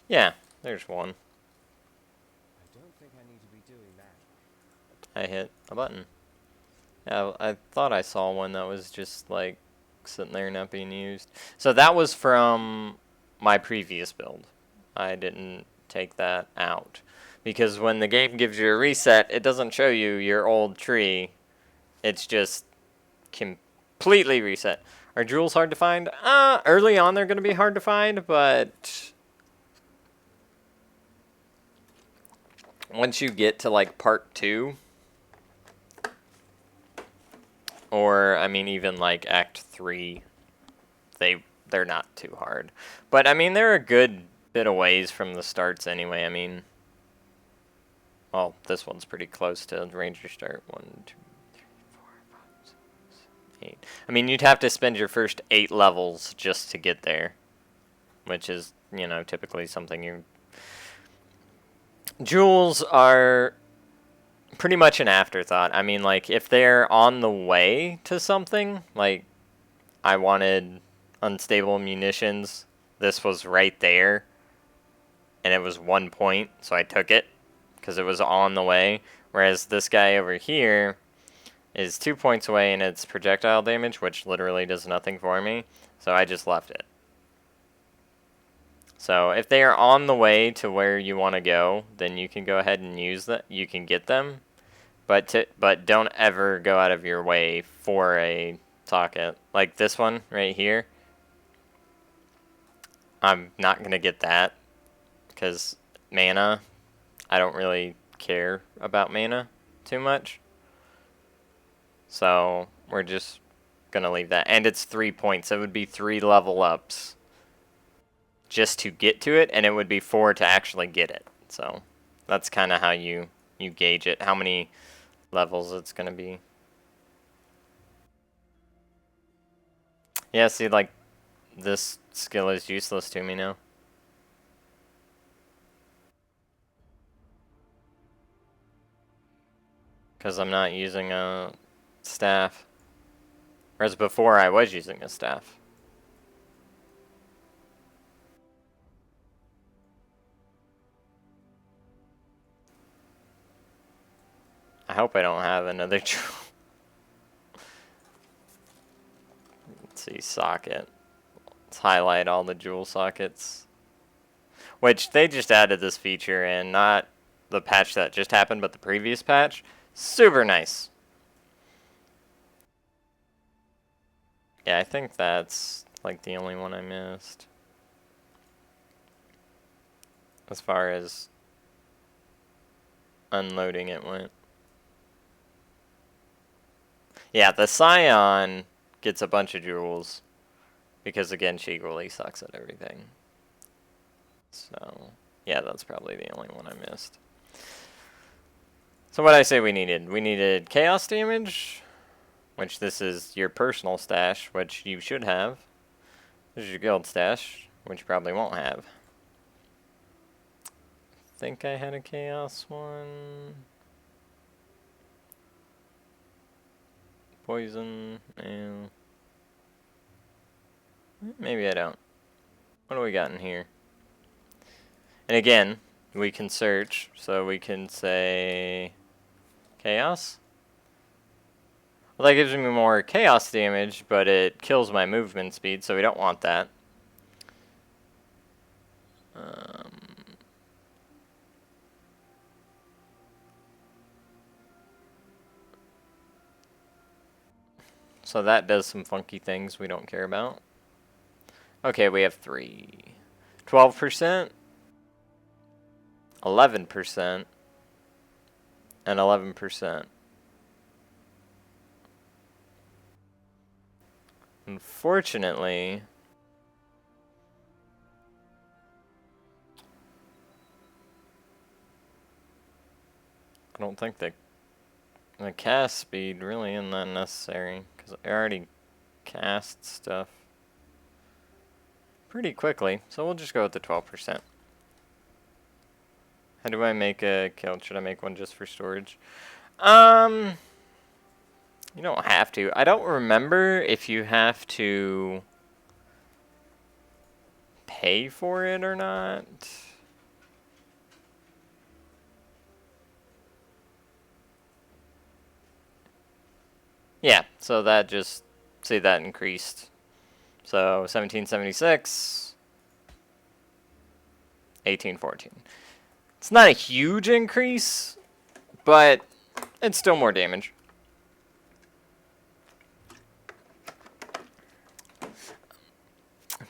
Yeah, there's one. I don't think I need to be doing that. I hit a button. Yeah, I thought I saw one that was just like sitting there not being used. So that was from my previous build. I didn't take that out. Because when the game gives you a reset, it doesn't show you your old tree. It's just completely reset. Are jewels hard to find? Early on they're going to be hard to find, but once you get to like part 2, or I mean even like act 3, they're not too hard. But I mean they're a good bit of ways from the starts anyway. I mean, well, this one's pretty close to Ranger start. 1, 2, 3, 4, 5, 6, 8. I mean, you'd have to spend your first 8 levels just to get there, which is, you know, typically something you... Jewels are pretty much an afterthought. I mean, like, if they're on the way to something, like, I wanted unstable munitions, this was right there, and it was 1 point, so I took it, because it was on the way, whereas this guy over here is 2 points away, and it's projectile damage, which literally does nothing for me, so I just left it. So if they are on the way to where you want to go, then you can go ahead and use that. You can get them, but don't ever go out of your way for a socket. Like this one right here, I'm not going to get that because mana, I don't really care about mana too much. So we're just going to leave that. And it's 3 points. It would be 3 level ups just to get to it, and it would be 4 to actually get it. So that's kind of how you gauge it, how many levels it's going to be. Yeah, see, like, this skill is useless to me now. Because I'm not using a staff. Whereas before I was using a staff. I hope I don't have another jewel. Let's see, socket. Let's highlight all the jewel sockets. Which, they just added this feature in, not the patch that just happened, but the previous patch. Super nice. Yeah, I think that's like the only one I missed. As far as unloading it went. Yeah, the Scion gets a bunch of jewels. Because again, she really sucks at everything. So, yeah, that's probably the only one I missed. So what did I say we needed? We needed chaos damage, which this is your personal stash, which you should have. This is your guild stash, which you probably won't have. I think I had a chaos one. Poison, and maybe I don't. What do we got in here? And again, we can search, so we can say chaos. Well, that gives me more chaos damage, but it kills my movement speed, so we don't want that. So that does some funky things we don't care about. Okay, we have 3. 12%, 11%, and 11%. Unfortunately, I don't think the cast speed really isn't that necessary, because I already cast stuff pretty quickly, so we'll just go with the 12%. How do I make a kill? Should I make one just for storage? You don't have to. I don't remember if you have to pay for it or not. Yeah, so that just, see, that increased. So 1776, 1814. It's not a huge increase, but it's still more damage.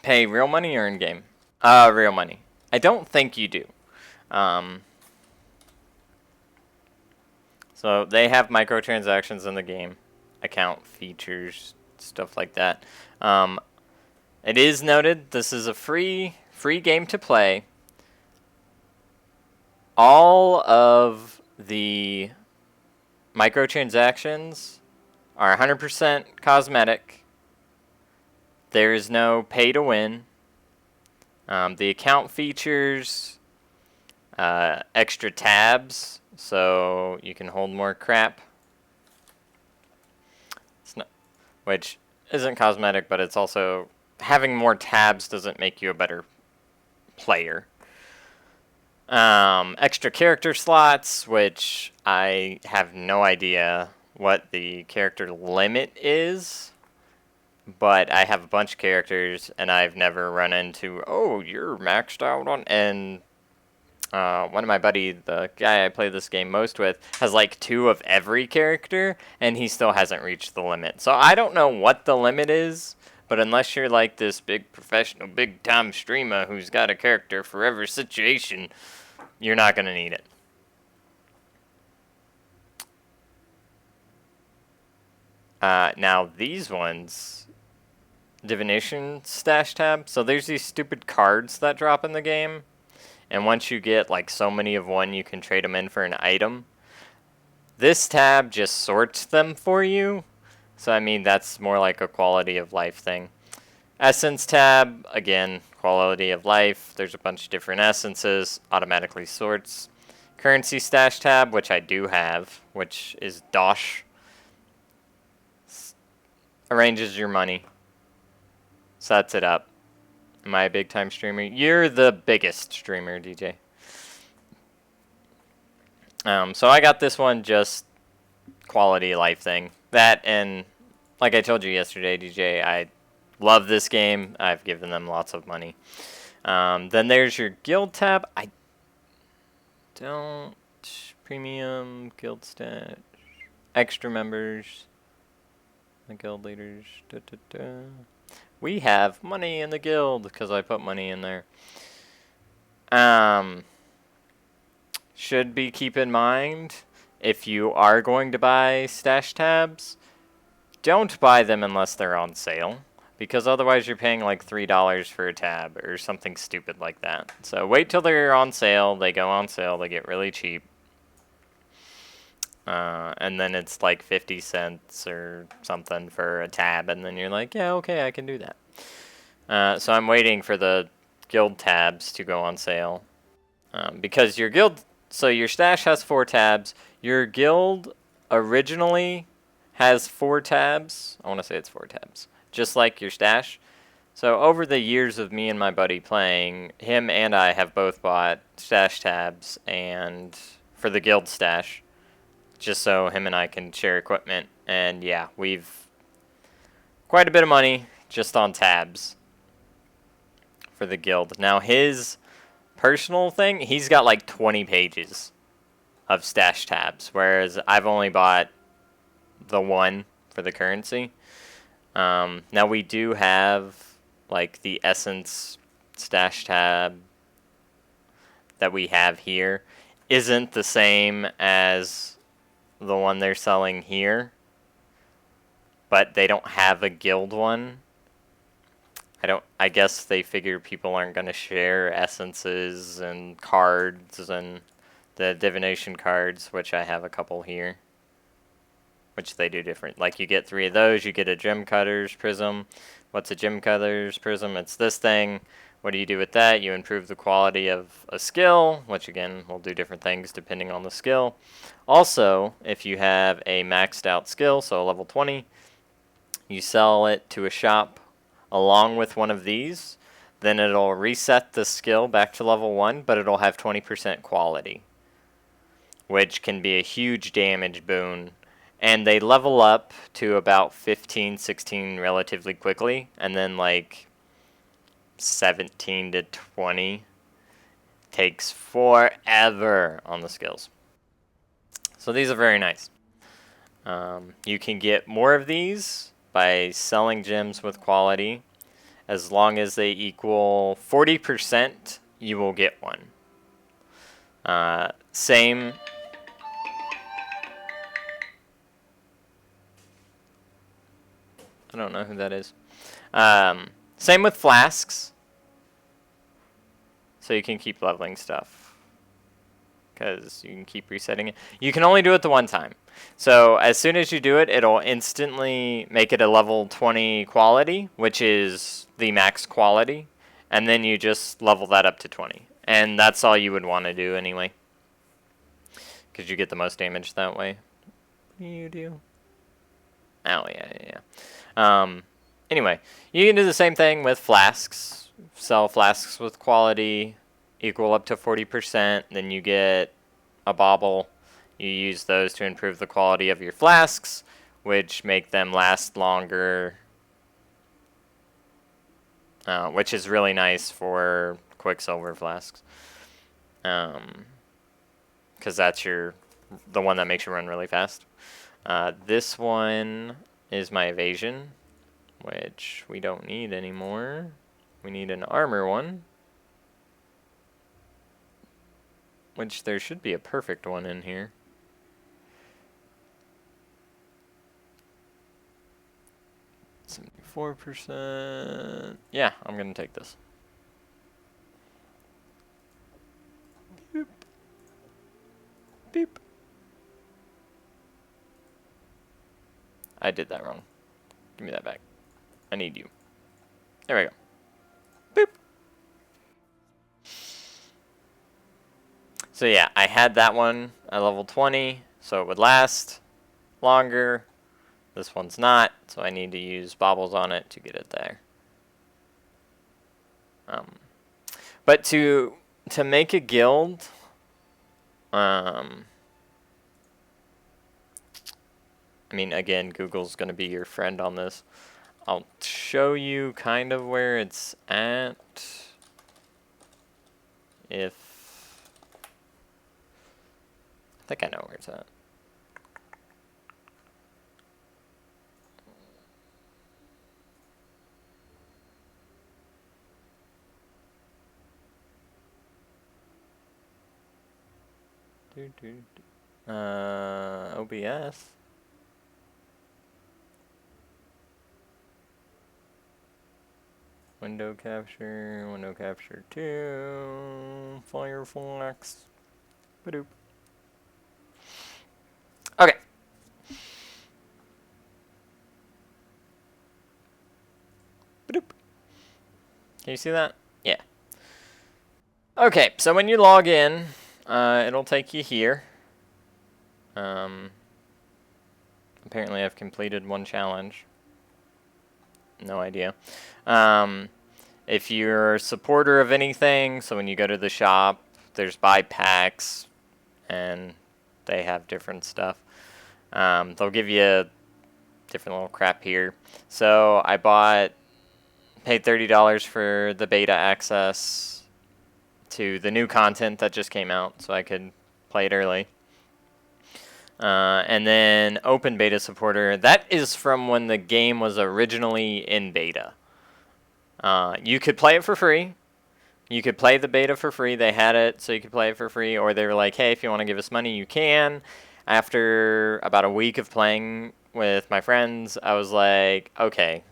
Pay real money or in game? Real money. I don't think you do. Um, so they have microtransactions in the game, account features, stuff like that. It is noted this is a free game to play. All of the microtransactions are 100% cosmetic. There is no pay to win. The account features extra tabs, so you can hold more crap. It's not, which isn't cosmetic, but it's also having more tabs doesn't make you a better player. Extra character slots, which I have no idea what the character limit is, but I have a bunch of characters, and I've never run into, oh, you're maxed out on, and one of my buddy, the guy I play this game most with, has like 2 of every character, and he still hasn't reached the limit. So I don't know what the limit is, but unless you're like this big professional, big time streamer who's got a character for every situation, you're not going to need it. Now these ones, divination stash tab. So there's these stupid cards that drop in the game. And once you get like so many of one, you can trade them in for an item. This tab just sorts them for you. So I mean, that's more like a quality of life thing. Essence tab, again, quality of life. There's a bunch of different essences, automatically sorts. Currency stash tab, which I do have, which is Dosh. Arranges your money. Sets it up. Am I a big time streamer? You're the biggest streamer, DJ. So I got this one just quality of life thing. That, and like I told you yesterday, DJ, I love this game. I've given them lots of money. Then there's your guild tab. I don't. Premium, guild stat, extra members, the guild leaders. We have money in the guild because I put money in there. Should be keep in mind, if you are going to buy stash tabs, don't buy them unless they're on sale, because otherwise you're paying like $3 for a tab or something stupid like that. So wait till they're on sale. They go on sale. They get really cheap. And then it's like 50 cents or something for a tab, and then you're like, yeah, okay, I can do that. So I'm waiting for the guild tabs to go on sale. Because your guild, so your stash has 4 tabs. Your guild originally has 4 tabs. I want to say it's 4 tabs, just like your stash. So over the years of me and my buddy playing, him and I have both bought stash tabs and for the guild stash, just so him and I can share equipment. And yeah, we've quite a bit of money just on tabs for the guild. Now his personal thing, he's got like 20 pages of stash tabs, whereas I've only bought the one for the currency. Now we do have like the essence stash tab that we have here isn't the same as the one they're selling here, but they don't have a guild one. I guess they figure people aren't going to share essences and cards and the divination cards, which I have a couple here, which they do different. Like you get 3 of those, you get a gem cutter's prism. What's a gem cutter's prism? It's this thing. What do you do with that? You improve the quality of a skill, which again will do different things depending on the skill. Also, if you have a maxed out skill, so level 20, you sell it to a shop along with one of these, then it'll reset the skill back to level 1, but it'll have 20% quality, which can be a huge damage boon. And they level up to about 15, 16 relatively quickly, and then like 17 to 20 takes forever on the skills. So these are very nice. You can get more of these by selling gems with quality, As long as they equal 40%, you will get one. Same. I don't know who that is. Same with flasks. So you can keep leveling stuff. Because you can keep resetting it. You can only do it the one time. So as soon as you do it, it'll instantly make it a level 20 quality, which is the max quality. And then you just level that up to 20. And that's all you would want to do anyway. Because you get the most damage that way. You do. Oh, yeah. Anyway, you can do the same thing with flasks. Sell flasks with quality equal up to 40%. Then you get a bauble. You use those to improve the quality of your flasks, which make them last longer. Which is really nice for Quicksilver flasks. Because that's the one that makes you run really fast. This one is my evasion, which we don't need anymore. We need an armor one, which there should be a perfect one in here. %. Yeah, I'm gonna take this. Boop. Beep. I did that wrong. Give me that back. I need you. There we go. Boop. So yeah, I had that one at level 20, so it would last longer. This one's not, so I need to use baubles on it to get it there. But to make a guild, I mean, again, Google's going to be your friend on this. I'll show you kind of where it's at. I think I know where it's at. OBS. Window capture 2, Firefox. Badoop. Okay. Badoop. Can you see that? Yeah. Okay, so when you log in, it'll take you here. Apparently I've completed one challenge. No idea. If you're a supporter of anything, so when you go to the shop, there's buy packs, and they have different stuff. They'll give you different little crap here. So I paid $30 for the beta access to the new content that just came out, so I could play it early. And then open beta supporter, that is from when the game was originally in beta. You could play it for free. You could play the beta for free. They had it so you could play it for free, or they were like, hey, if you want to give us money, you can. After about a week of playing with my friends, I was like, okay,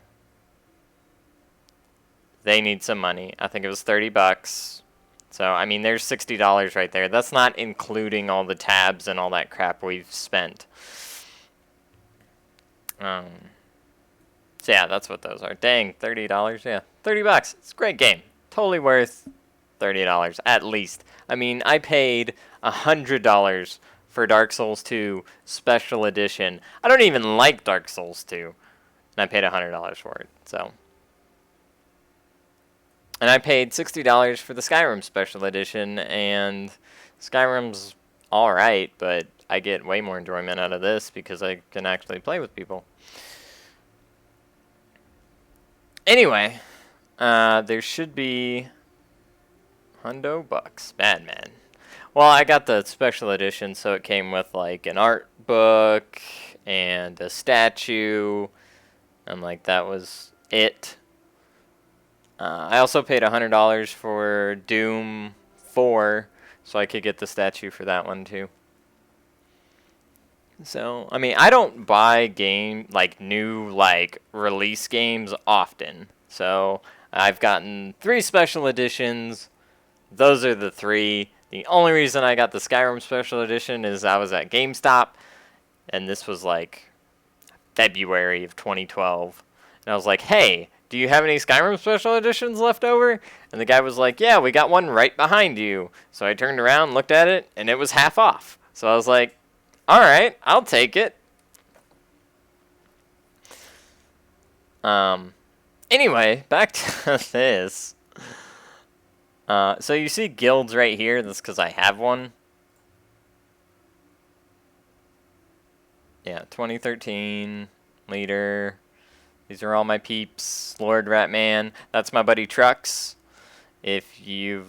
they need some money. I think it was $30. So, I mean, there's $60 right there. That's not including all the tabs and all that crap we've spent. So, yeah, that's what those are. Dang, $30. Yeah, $30. It's a great game. Totally worth $30, at least. I mean, I paid $100 for Dark Souls 2 Special Edition. I don't even like Dark Souls 2. And I paid $100 for it, so... And I paid $60 for the Skyrim Special Edition, and Skyrim's alright, but I get way more enjoyment out of this because I can actually play with people. Anyway, there should be $100. Bad man. Well, I got the Special Edition, so it came with like an art book and a statue, and like that was it. I also paid $100 for Doom 4, so I could get the statue for that one too. So, I mean, I don't buy new release games often. So, I've gotten 3 special editions. Those are the 3. The only reason I got the Skyrim special edition is I was at GameStop, and this was like February of 2012. And I was like, hey, do you have any Skyrim special editions left over? And the guy was like, yeah, we got one right behind you. So I turned around, looked at it, and it was half off. So I was like, all right, I'll take it. Anyway, back to this. So you see guilds right here. That's because I have one. Yeah, 2013, leader. These are all my peeps. Lord Ratman. That's my buddy Trucks. If you've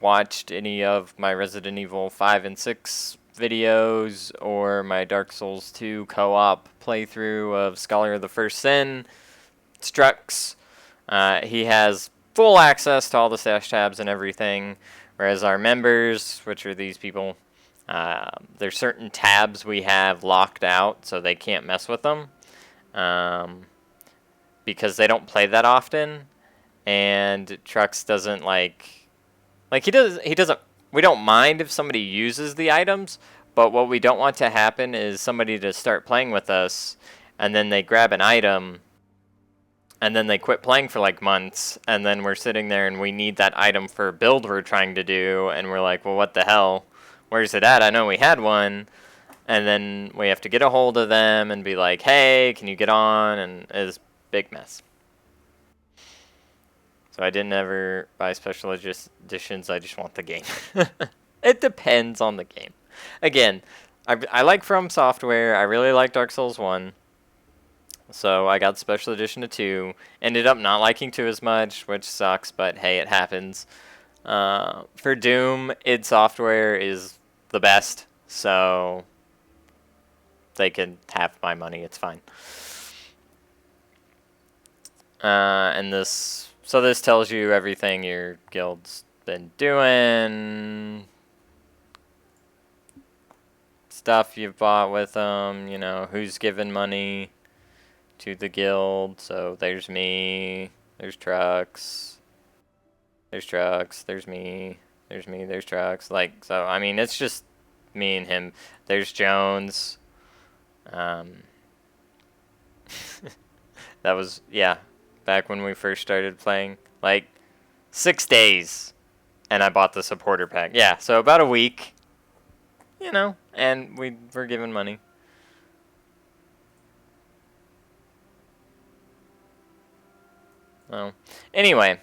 watched any of my Resident Evil 5 and 6 videos or my Dark Souls 2 co-op playthrough of Scholar of the First Sin, it's Trucks. He has full access to all the stash tabs and everything, whereas our members, which are these people, there's certain tabs we have locked out so they can't mess with them because they don't play that often, and Trucks doesn't he doesn't, we don't mind if somebody uses the items, but what we don't want to happen is somebody to start playing with us and then they grab an item and then they quit playing for like months, and then we're sitting there and we need that item for a build we're trying to do, and we're like, well, what the hell? Where's it at? I know we had one. And then we have to get a hold of them and be like, hey, can you get on? And it's a big mess. So I didn't ever buy special editions. I just want the game. It depends on the game. Again, I like From Software. I really like Dark Souls 1. So I got special edition of 2. Ended up not liking 2 as much, which sucks, but hey, it happens. For Doom, id Software is the best, so they can have my money. It's fine. And this tells you everything your guild's been doing, stuff you've bought with them, you know, who's given money to the guild. So there's me, there's Trucks, there's Trucks, there's me, there's Trucks. Like, so, I mean, it's just me and him. There's Jones. That was, yeah, back when we first started playing. Like, 6 days, and I bought the supporter pack. Yeah, so about a week, you know, and we were given money. Well, anyway,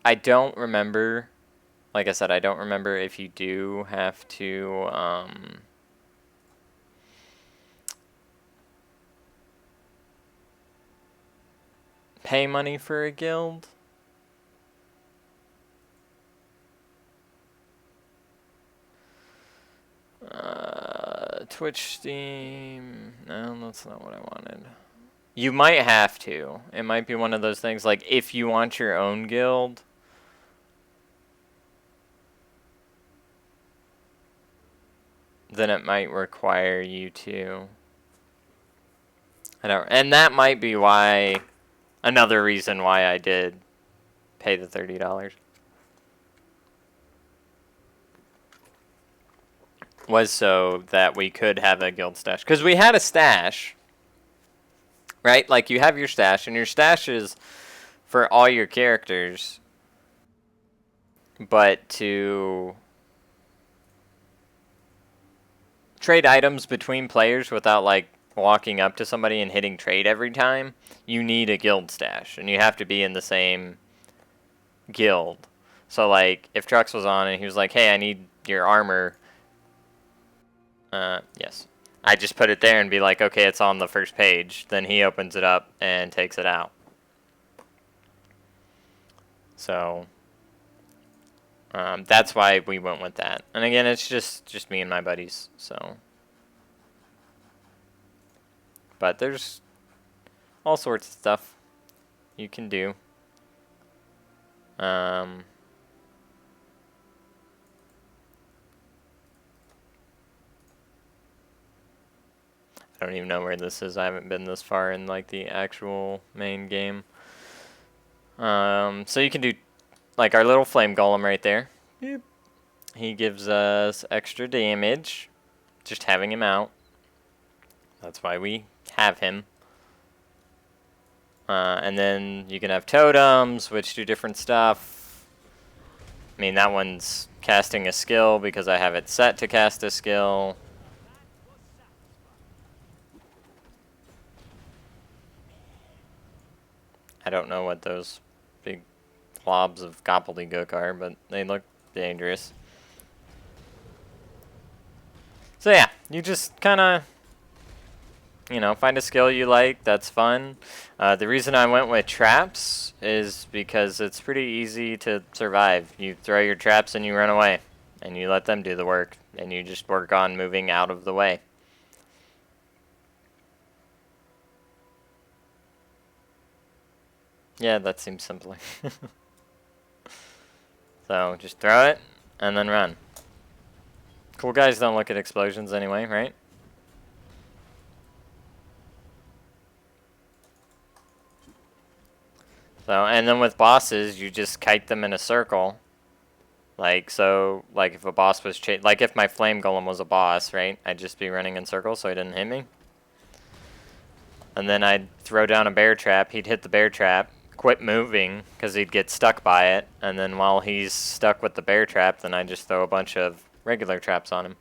I don't remember, like I said, I don't remember if you do have to, pay money for a guild. Twitch, Steam. No, that's not what I wanted. You might have to. It might be one of those things, like, if you want your own guild, then it might require you to. And that might be why, another reason why I did pay the $30. Was so that we could have a guild stash. Because we had a stash, right? Like, you have your stash, and your stash is for all your characters. But to trade items between players without, like, walking up to somebody and hitting trade every time, you need a guild stash. And you have to be in the same guild. So, like, if Trucks was on and he was like, hey, I need your armor. Yes. I just put it there and be like, okay, it's on the first page. Then he opens it up and takes it out. So, that's why we went with that. And again, it's just me and my buddies, so. But there's all sorts of stuff you can do. I don't even know where this is. I haven't been this far in like the actual main game. So you can do like our little flame golem right there. Yep. He gives us extra damage just having him out. That's why we have him. And then you can have totems, which do different stuff. I mean, that one's casting a skill because I have it set to cast a skill. I don't know what those big globs of gobbledygook are, but they look dangerous. So yeah, you just kind of, you know, find a skill you like. That's fun. The reason I went with traps is because it's pretty easy to survive. You throw your traps and you run away, and you let them do the work, and you just work on moving out of the way. Yeah, that seems simpler. So just throw it and then run. Cool guys don't look at explosions anyway, right? So, and then with bosses, you just kite them in a circle. Like, so, like if a boss was, like if my flame golem was a boss, right? I'd just be running in circles so he didn't hit me. And then I'd throw down a bear trap, he'd hit the bear trap, quit moving, because he'd get stuck by it. And then while he's stuck with the bear trap, then I'd just throw a bunch of regular traps on him.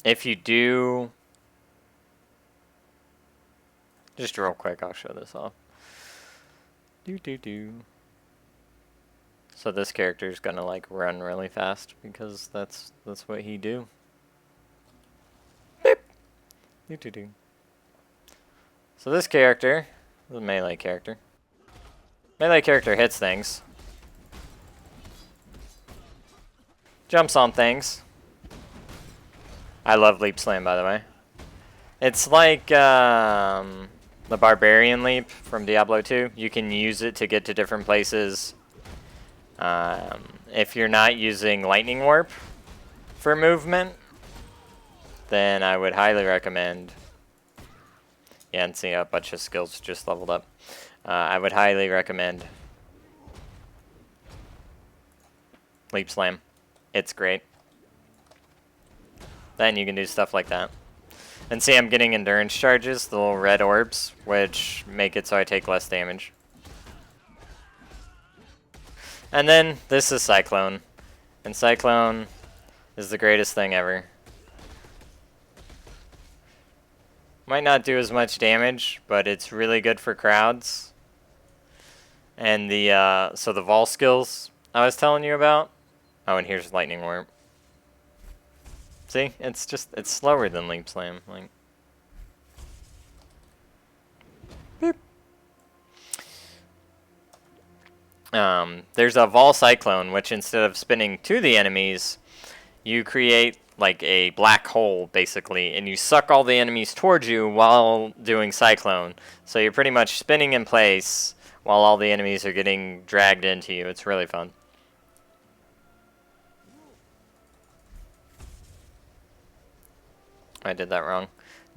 If you do, just real quick, I'll show this off. So this character is gonna like run really fast because that's what he do. Beep. So this character, the melee character hits things, jumps on things. I love leap slam, by the way. It's like the barbarian leap from Diablo 2. You can use it to get to different places. If you're not using lightning warp for movement, then I would highly recommend. Yeah, and see a bunch of skills just leveled up. I would highly recommend leap slam. It's great. Then you can do stuff like that. And see, I'm getting endurance charges, the little red orbs, which make it so I take less damage. And then this is Cyclone. And Cyclone is the greatest thing ever. Might not do as much damage, but it's really good for crowds. And the so the Vol skills I was telling you about. Oh, and here's Lightning Warp. See, it's slower than Leap Slam. Like, beep. There's a Vol Cyclone, which instead of spinning to the enemies, you create like a black hole, basically, and you suck all the enemies towards you while doing Cyclone. So you're pretty much spinning in place while all the enemies are getting dragged into you. It's really fun. I did that wrong.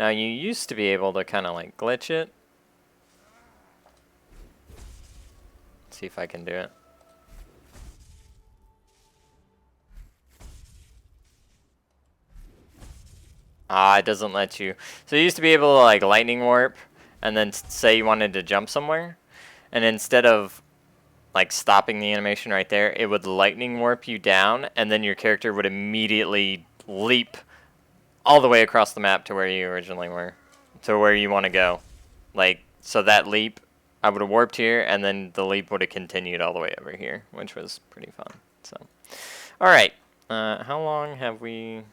Now, you used to be able to kind of like glitch it. Let's see if I can do it. Ah, it doesn't let you. So you used to be able to like lightning warp and then say you wanted to jump somewhere. And instead of like stopping the animation right there, it would lightning warp you down and then your character would immediately leap all the way across the map to where you originally were. To where you want to go. Like, so that leap, I would have warped here and then the leap would have continued all the way over here, which was pretty fun. So, alright. How long have we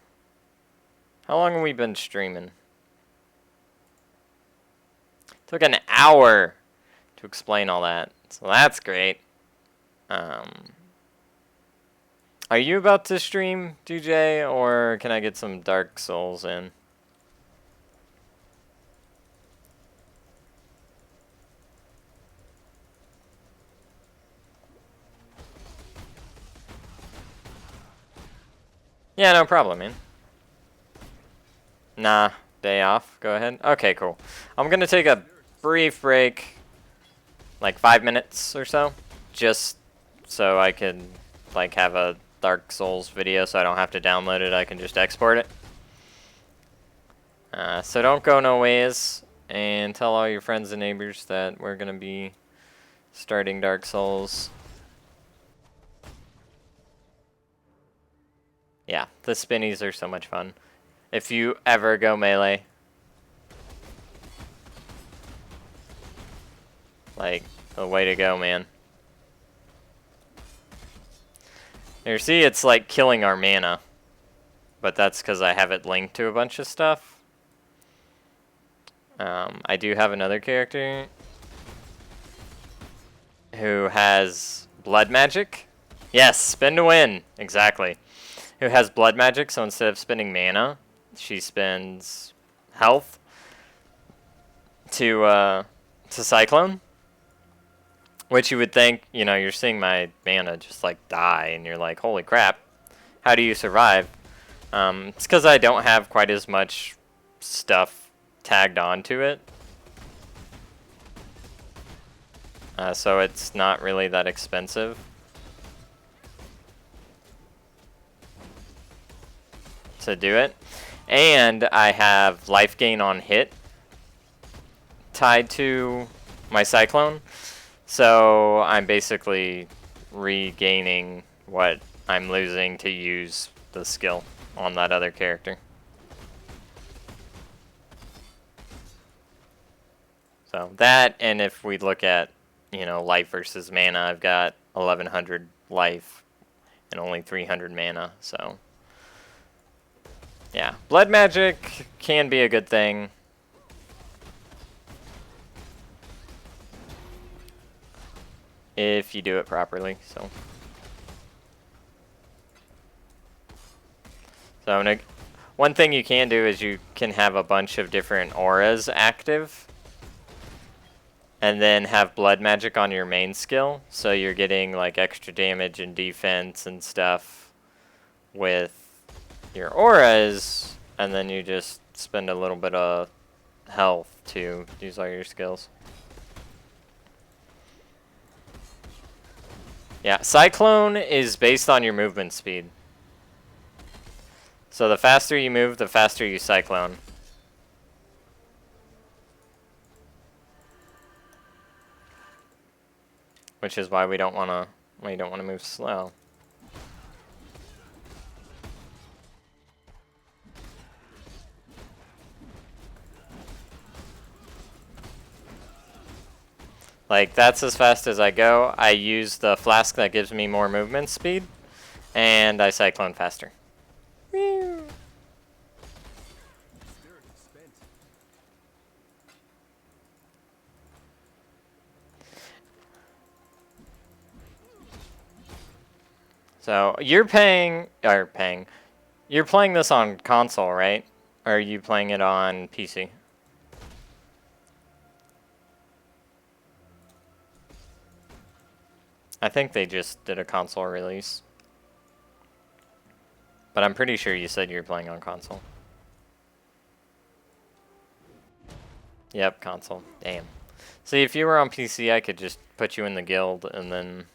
been streaming? Took an hour to explain all that, so that's great. Are you about to stream, DJ, or can I get some Dark Souls in? Yeah, no problem, man. Nah, day off. Go ahead. Okay, cool. I'm gonna take a brief break, like 5 minutes or so, just so I can like have a Dark Souls video, so I don't have to download it. I can just export it. So don't go no ways, and tell all your friends and neighbors that we're gonna be starting Dark Souls. Yeah, the spinnies are so much fun. If you ever go melee, like, the way to go, man. Here, see, it's like killing our mana, but that's because I have it linked to a bunch of stuff. I do have another character who has blood magic. Yes, spin to win. Exactly. Who has blood magic, so instead of spending mana, she spends health to Cyclone. Which you would think, you know, you're seeing my mana just like die, and you're like, holy crap, how do you survive? It's because I don't have quite as much stuff tagged onto it. So it's not really that expensive to do it. And I have life gain on hit tied to my Cyclone. So I'm basically regaining what I'm losing to use the skill on that other character. So that, and if we look at, you know, life versus mana, I've got 1100 life and only 300 mana, so yeah. Blood magic can be a good thing. If you do it properly, so. One thing you can do is you can have a bunch of different auras active, and then have blood magic on your main skill, so you're getting like extra damage and defense and stuff with your auras, and then you just spend a little bit of health to use all your skills. Yeah, Cyclone is based on your movement speed. So the faster you move, the faster you Cyclone. Which is why we don't want to move slow. Like, that's as fast as I go. I use the flask that gives me more movement speed, and I Cyclone faster. So you're you're playing this on console, right? Or are you playing it on PC? I think they just did a console release. But I'm pretty sure you said you were playing on console. Yep, console. Damn. See, if you were on PC, I could just put you in the guild and then,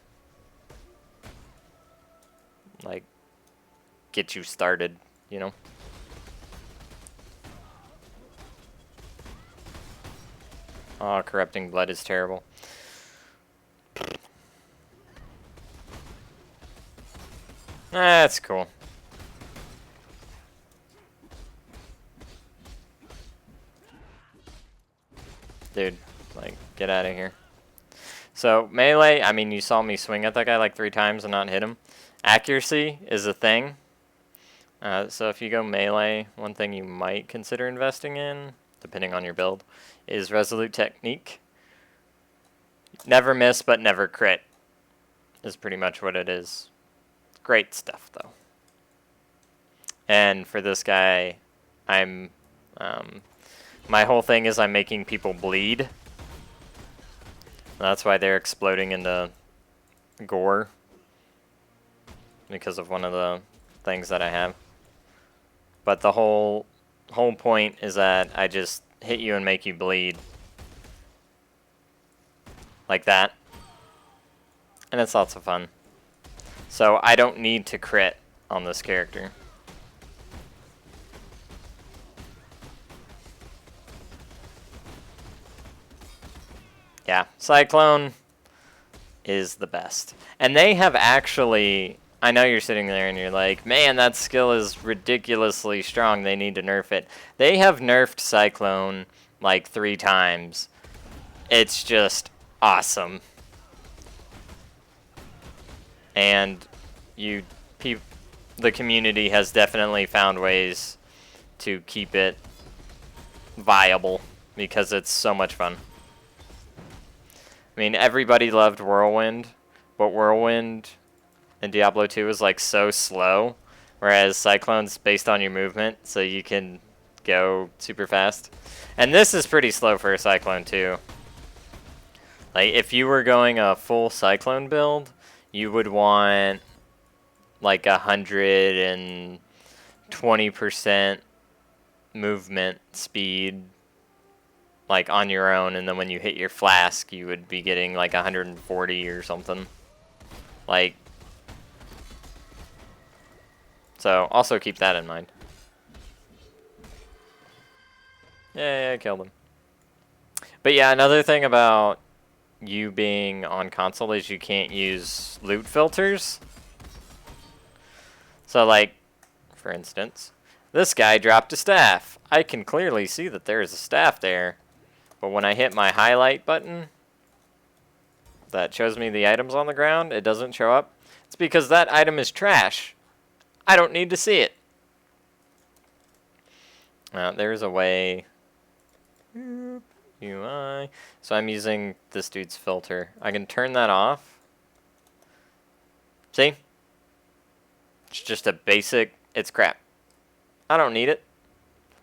like, get you started, you know? Oh, corrupting blood is terrible. That's cool. Dude, like, get out of here. So, melee, I mean, you saw me swing at that guy like 3 times and not hit him. Accuracy is a thing. So if you go melee, one thing you might consider investing in, depending on your build, is Resolute Technique. Never miss, but never crit is pretty much what it is. Great stuff, though. And for this guy, I'm... my whole thing is I'm making people bleed. That's why they're exploding into gore. Because of one of the things that I have. But the whole point is that I just hit you and make you bleed. Like that. And it's lots of fun. So I don't need to crit on this character. Yeah, Cyclone is the best. And they have actually... I know you're sitting there and you're like, man, that skill is ridiculously strong. They need to nerf it. They have nerfed Cyclone like 3 times. It's just awesome. And the community has definitely found ways to keep it viable because it's so much fun. I mean, everybody loved Whirlwind, but Whirlwind in Diablo 2 is like so slow, whereas Cyclone's based on your movement, so you can go super fast. And this is pretty slow for a Cyclone too. Like, if you were going a full Cyclone build, you would want like 120% movement speed, like on your own, and then when you hit your flask, you would be getting like 140 or something. Like, so also keep that in mind. Yeah, I killed him. But yeah, another thing about you being on console is you can't use loot filters. So like, for instance, this guy dropped a staff. I can clearly see that there is a staff there. But when I hit my highlight button that shows me the items on the ground, it doesn't show up. It's because that item is trash. I don't need to see it. There's a way. UI. So I'm using this dude's filter. I can turn that off. See? It's just a basic, it's crap. I don't need it.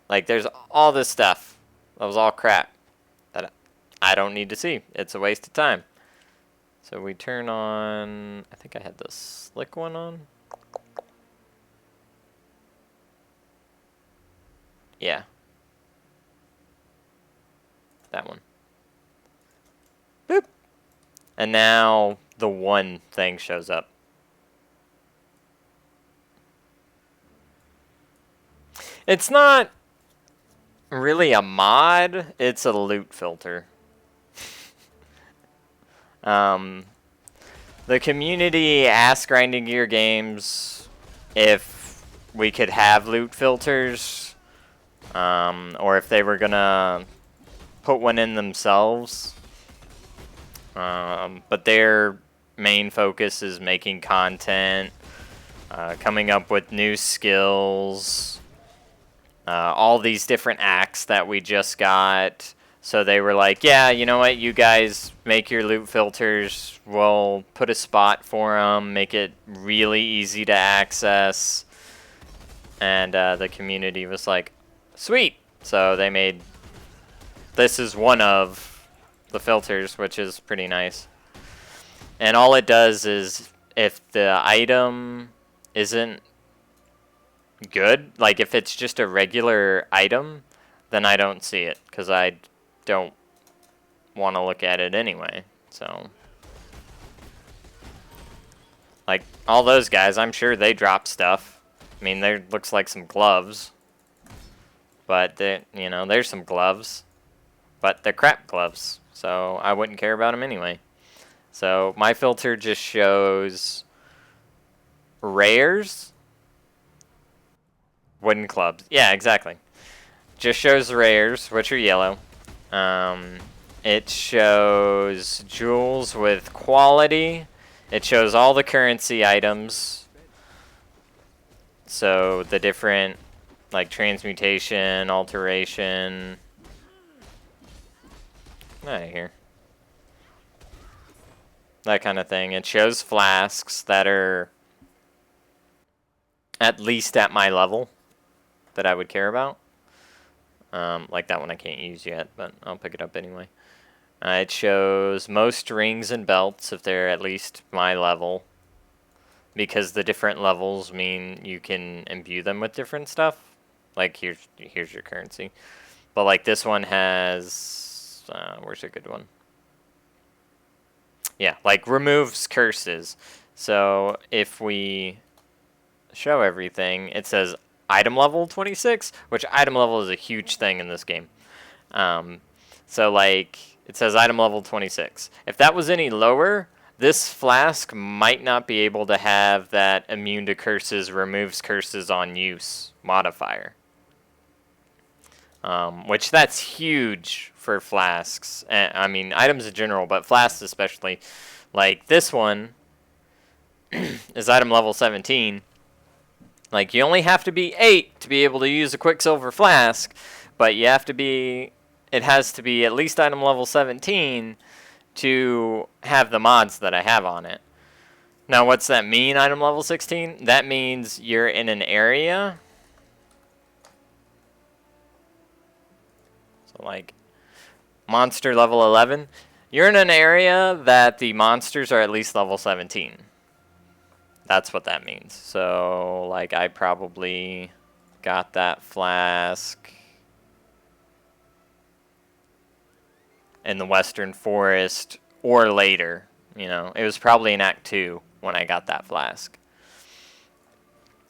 Like, there's all this stuff that was all crap that I don't need to see. It's a waste of time. So we turn on, I think I had the slick one on. Yeah. That one. Boop. And now the one thing shows up. It's not really a mod, it's a loot filter. The community asked Grinding Gear Games if we could have loot filters, or if they were gonna put one in themselves. But their main focus is making content, coming up with new skills, all these different acts that we just got. So they were like, yeah, you know what, you guys make your loot filters, we'll put a spot for them, make it really easy to access. And the community was like, sweet. So they made, this is one of the filters, which is pretty nice. And all it does is, if the item isn't good, like if it's just a regular item, then I don't see it, because I don't want to look at it anyway. So, like, all those guys, I'm sure they drop stuff. I mean, there looks like some gloves, but you know, there's some gloves, but they're crap gloves, so I wouldn't care about them anyway. So my filter just shows rares, wooden clubs. Yeah, exactly. Just shows rares, which are yellow. It shows jewels with quality. It shows all the currency items. So the different, like, transmutation, alteration. Out of here. That kind of thing. It shows flasks that are at least at my level, that I would care about. Like that one I can't use yet, but I'll pick it up anyway. It shows most rings and belts if they're at least my level, because the different levels mean you can imbue them with different stuff. Like here's your currency, but like this one has where's a good one? Yeah, like removes curses. So if we show everything, it says item level 26, which item level is a huge thing in this game. So like it says item level 26. If that was any lower, this flask might not be able to have that immune to curses, removes curses on use modifier. Which that's huge for flasks. I mean, items in general, but flasks especially. Like this one is item level 17. Like you only have to be 8 to be able to use a Quicksilver flask, but you have to be. It has to be at least item level 17 to have the mods that I have on it. Now, what's that mean, item level 16? That means you're in an area. So, like, monster level 11. You're in an area that the monsters are at least level 17. That's what that means. So, like, I probably got that flask in the Western Forest or later. You know, it was probably in Act 2 when I got that flask.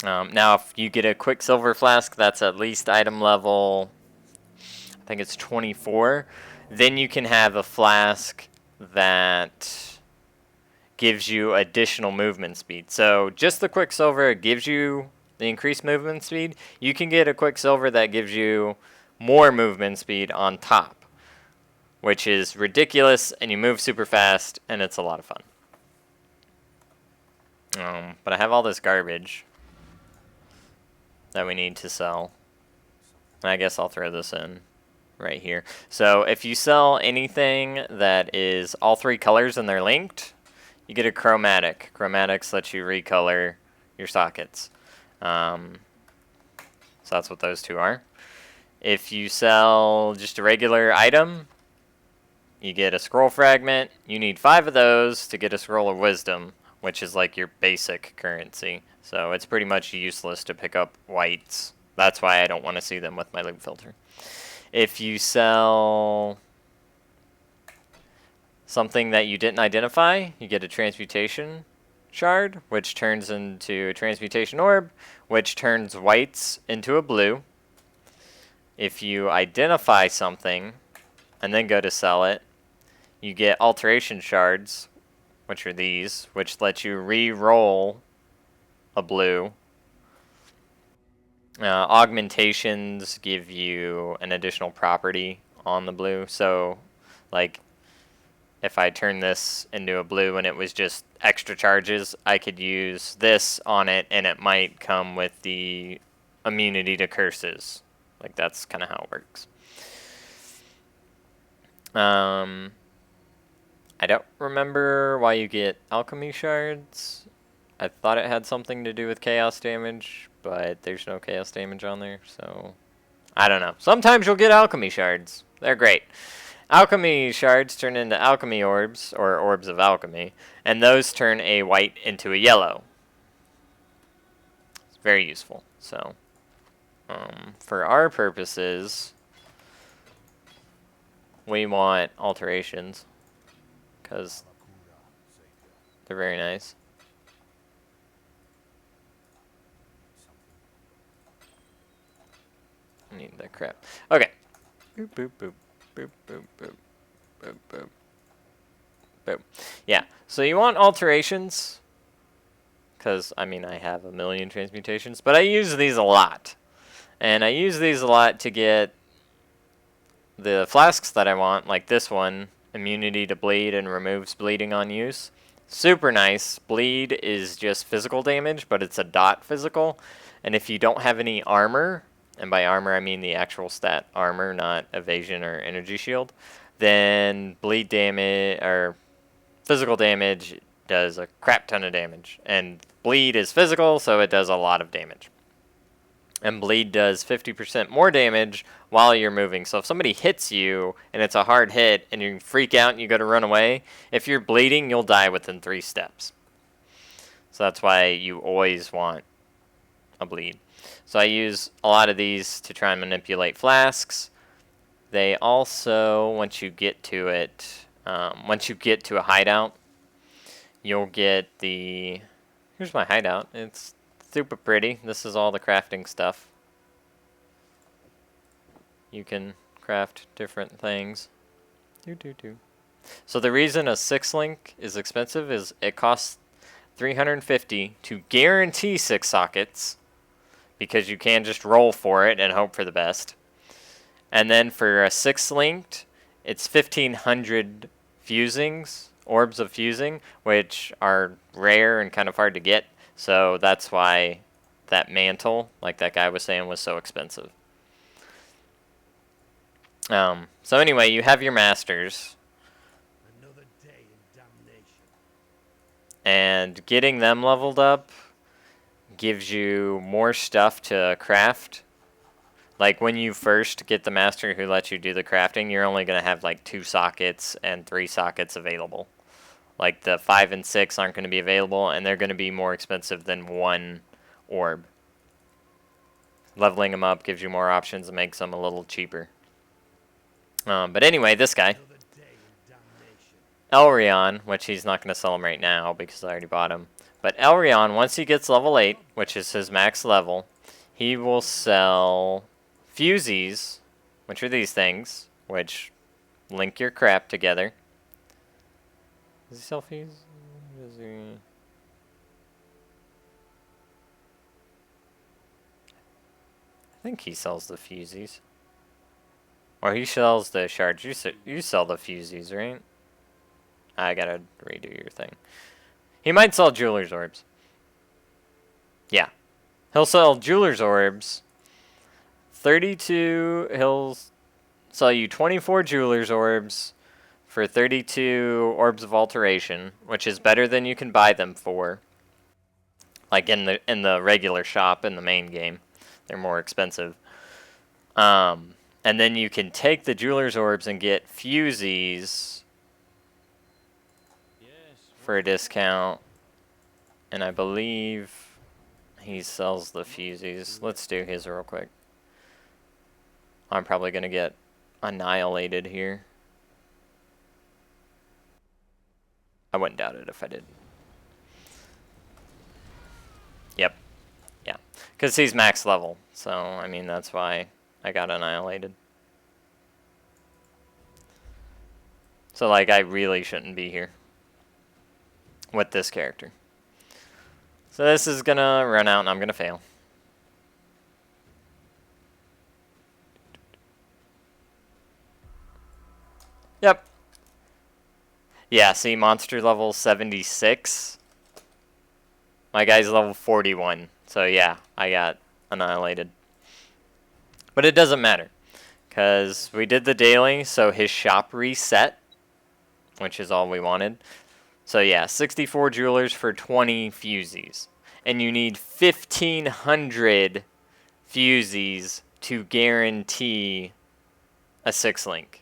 Now, if you get a Quicksilver flask that's at least item level, I think it's 24, then you can have a flask that gives you additional movement speed. So just the Quicksilver gives you the increased movement speed. You can get a Quicksilver that gives you more movement speed on top, which is ridiculous, and you move super fast, and it's a lot of fun. But I have all this garbage that we need to sell. I guess I'll throw this in right here. So if you sell anything that is all 3 colors and they're linked, you get a chromatic. Chromatics let you recolor your sockets. So that's what those 2 are. If you sell just a regular item, you get a scroll fragment. You need 5 of those to get a scroll of wisdom, which is like your basic currency. So it's pretty much useless to pick up whites. That's why I don't want to see them with my loot filter. If you sell something that you didn't identify, you get a transmutation shard, which turns into a transmutation orb, which turns whites into a blue. If you identify something and then go to sell it, you get alteration shards, which are these, which let you re-roll a blue. Augmentations give you an additional property on the blue. So, like, if I turn this into a blue and it was just extra charges, I could use this on it, and it might come with the immunity to curses. Like, that's kind of how it works. I don't remember why you get alchemy shards. I thought it had something to do with chaos damage, but there's no chaos damage on there, so I don't know. Sometimes you'll get alchemy shards. They're great. Alchemy shards turn into alchemy orbs, or orbs of alchemy, and those turn a white into a yellow. It's very useful. So, for our purposes, we want alterations, because they're very nice. I need that crap. Okay. Boop, boop, boop. Boop, boop, boop. Boop, boop. Boop. Yeah. So you want alterations, because, I mean, I have a million transmutations, but I use these a lot. And I use these a lot to get the flasks that I want, like this one, immunity to bleed and removes bleeding on use. Super nice. Bleed is just physical damage, but it's a dot physical. And if you don't have any armor, and by armor I mean the actual stat armor, not evasion or energy shield, then bleed damage or physical damage does a crap ton of damage. And bleed is physical, so it does a lot of damage. And bleed does 50% more damage while you're moving. So if somebody hits you and it's a hard hit and you freak out and you go to run away, if you're bleeding, you'll die within 3 steps. So that's why you always want a bleed. So I use a lot of these to try and manipulate flasks. They also, once you get to it, once you get to a hideout, you'll get the... Here's my hideout. It's super pretty. This is all the crafting stuff. You can craft different things. So the reason a 6-link is expensive is it costs $350 to guarantee 6 sockets, because you can just roll for it and hope for the best. And then for a 6-linked, it's 1,500 fusings, orbs of fusing, which are rare and kind of hard to get. So that's why that mantle, like that guy was saying, was so expensive. So anyway, you have your masters. Another day in damnation. And getting them leveled up gives you more stuff to craft. Like when you first get the master who lets you do the crafting, you're only going to have like 2 sockets and 3 sockets available. Like the 5 and 6 aren't going to be available, and they're going to be more expensive than 1 orb. Leveling them up gives you more options and makes them a little cheaper. But anyway, this guy, Elrion, which he's not going to sell him right now because I already bought him. But Elrion, once he gets level 8, which is his max level, he will sell fusies, which are these things, which link your crap together. Does he sell fuses? Does he... I think he sells the fusies. Or he sells the shards. You sell the fusies, right? I gotta redo your thing. He might sell jeweler's orbs. Yeah. He'll sell jeweler's orbs. 32, he'll sell you 24 jeweler's orbs for 32 orbs of alteration, which is better than you can buy them for. Like in the regular shop in the main game. They're more expensive. And then you can take the jeweler's orbs and get fusies for a discount. And I believe he sells the fusies. Let's do his real quick. I'm probably going to get annihilated here. I wouldn't doubt it if I did. Yep. Yeah. Because he's max level. So, I mean, that's why I got annihilated. So, like, I really shouldn't be here with this character. So this is going to run out and I'm going to fail. Yep. Yeah, see, monster level 76. My guy's level 41. So yeah, I got annihilated. But it doesn't matter, because we did the daily, so his shop reset, which is all we wanted. So yeah, 64 jewelers for 20 fusies. And you need 1,500 fusies to guarantee a 6-link.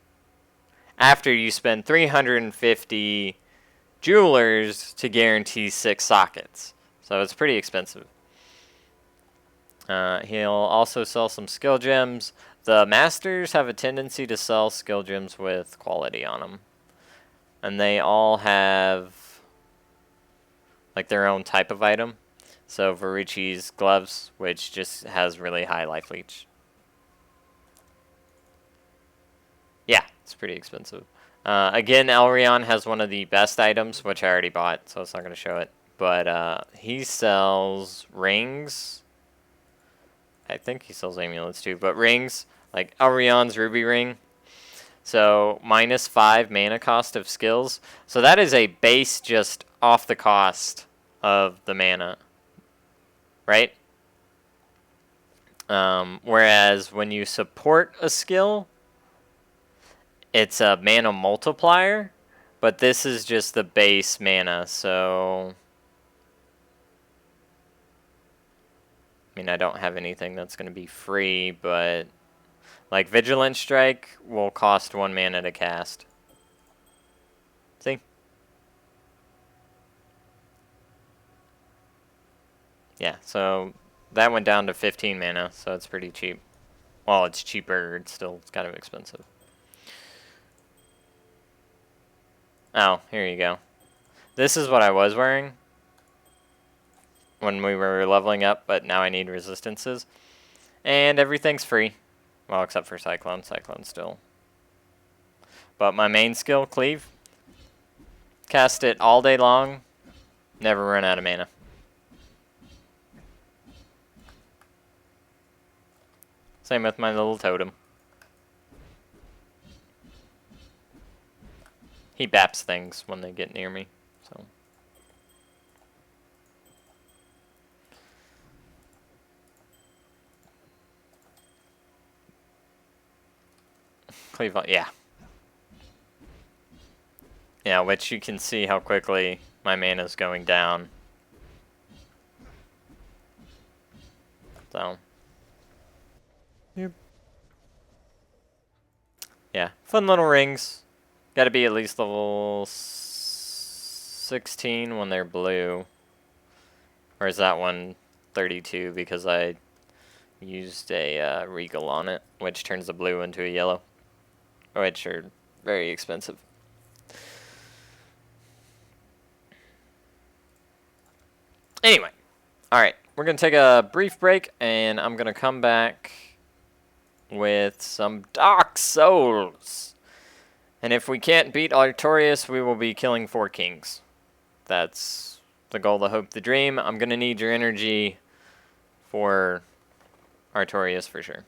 After you spend 350 jewelers to guarantee 6 sockets. So it's pretty expensive. He'll also sell some skill gems. The masters have a tendency to sell skill gems with quality on them. And they all have like their own type of item. So Varici's gloves, which just has really high life leech. Yeah, it's pretty expensive. Again, Elrion has one of the best items, which I already bought, so it's not going to show it. But he sells rings. I think he sells amulets too, but rings, like Elrion's ruby ring. So -5 mana cost of skills. So that is a base just off the cost of the mana, right? Whereas when you support a skill, it's a mana multiplier, But this is just the base mana, so... I mean, I don't have anything that's going to be free, but... Like, Vigilant Strike will cost 1 mana to cast. See? Yeah, so that went down to 15 mana, so it's pretty cheap. Well, it's cheaper, it's still kind of expensive. Oh, here you go. This is what I was wearing when we were leveling up, but now I need resistances. And everything's free. Well, except for Cyclone. Cyclone still. But my main skill, Cleave. Cast it all day long. Never run out of mana. Same with my little totem. He baps things when they get near me, so. Cleave, yeah. Yeah, which you can see how quickly my mana is going down. So. Yep. Yeah, fun little rings. Gotta be at least level 16 when they're blue. Or is that one 32 because I used a Regal on it, which turns the blue into a yellow. Which are very expensive. Anyway, alright, we're going to take a brief break, and I'm going to come back with some Dark Souls. And if we can't beat Artorias, we will be killing 4 kings. That's the goal, the hope, the dream. I'm going to need your energy for Artorias for sure.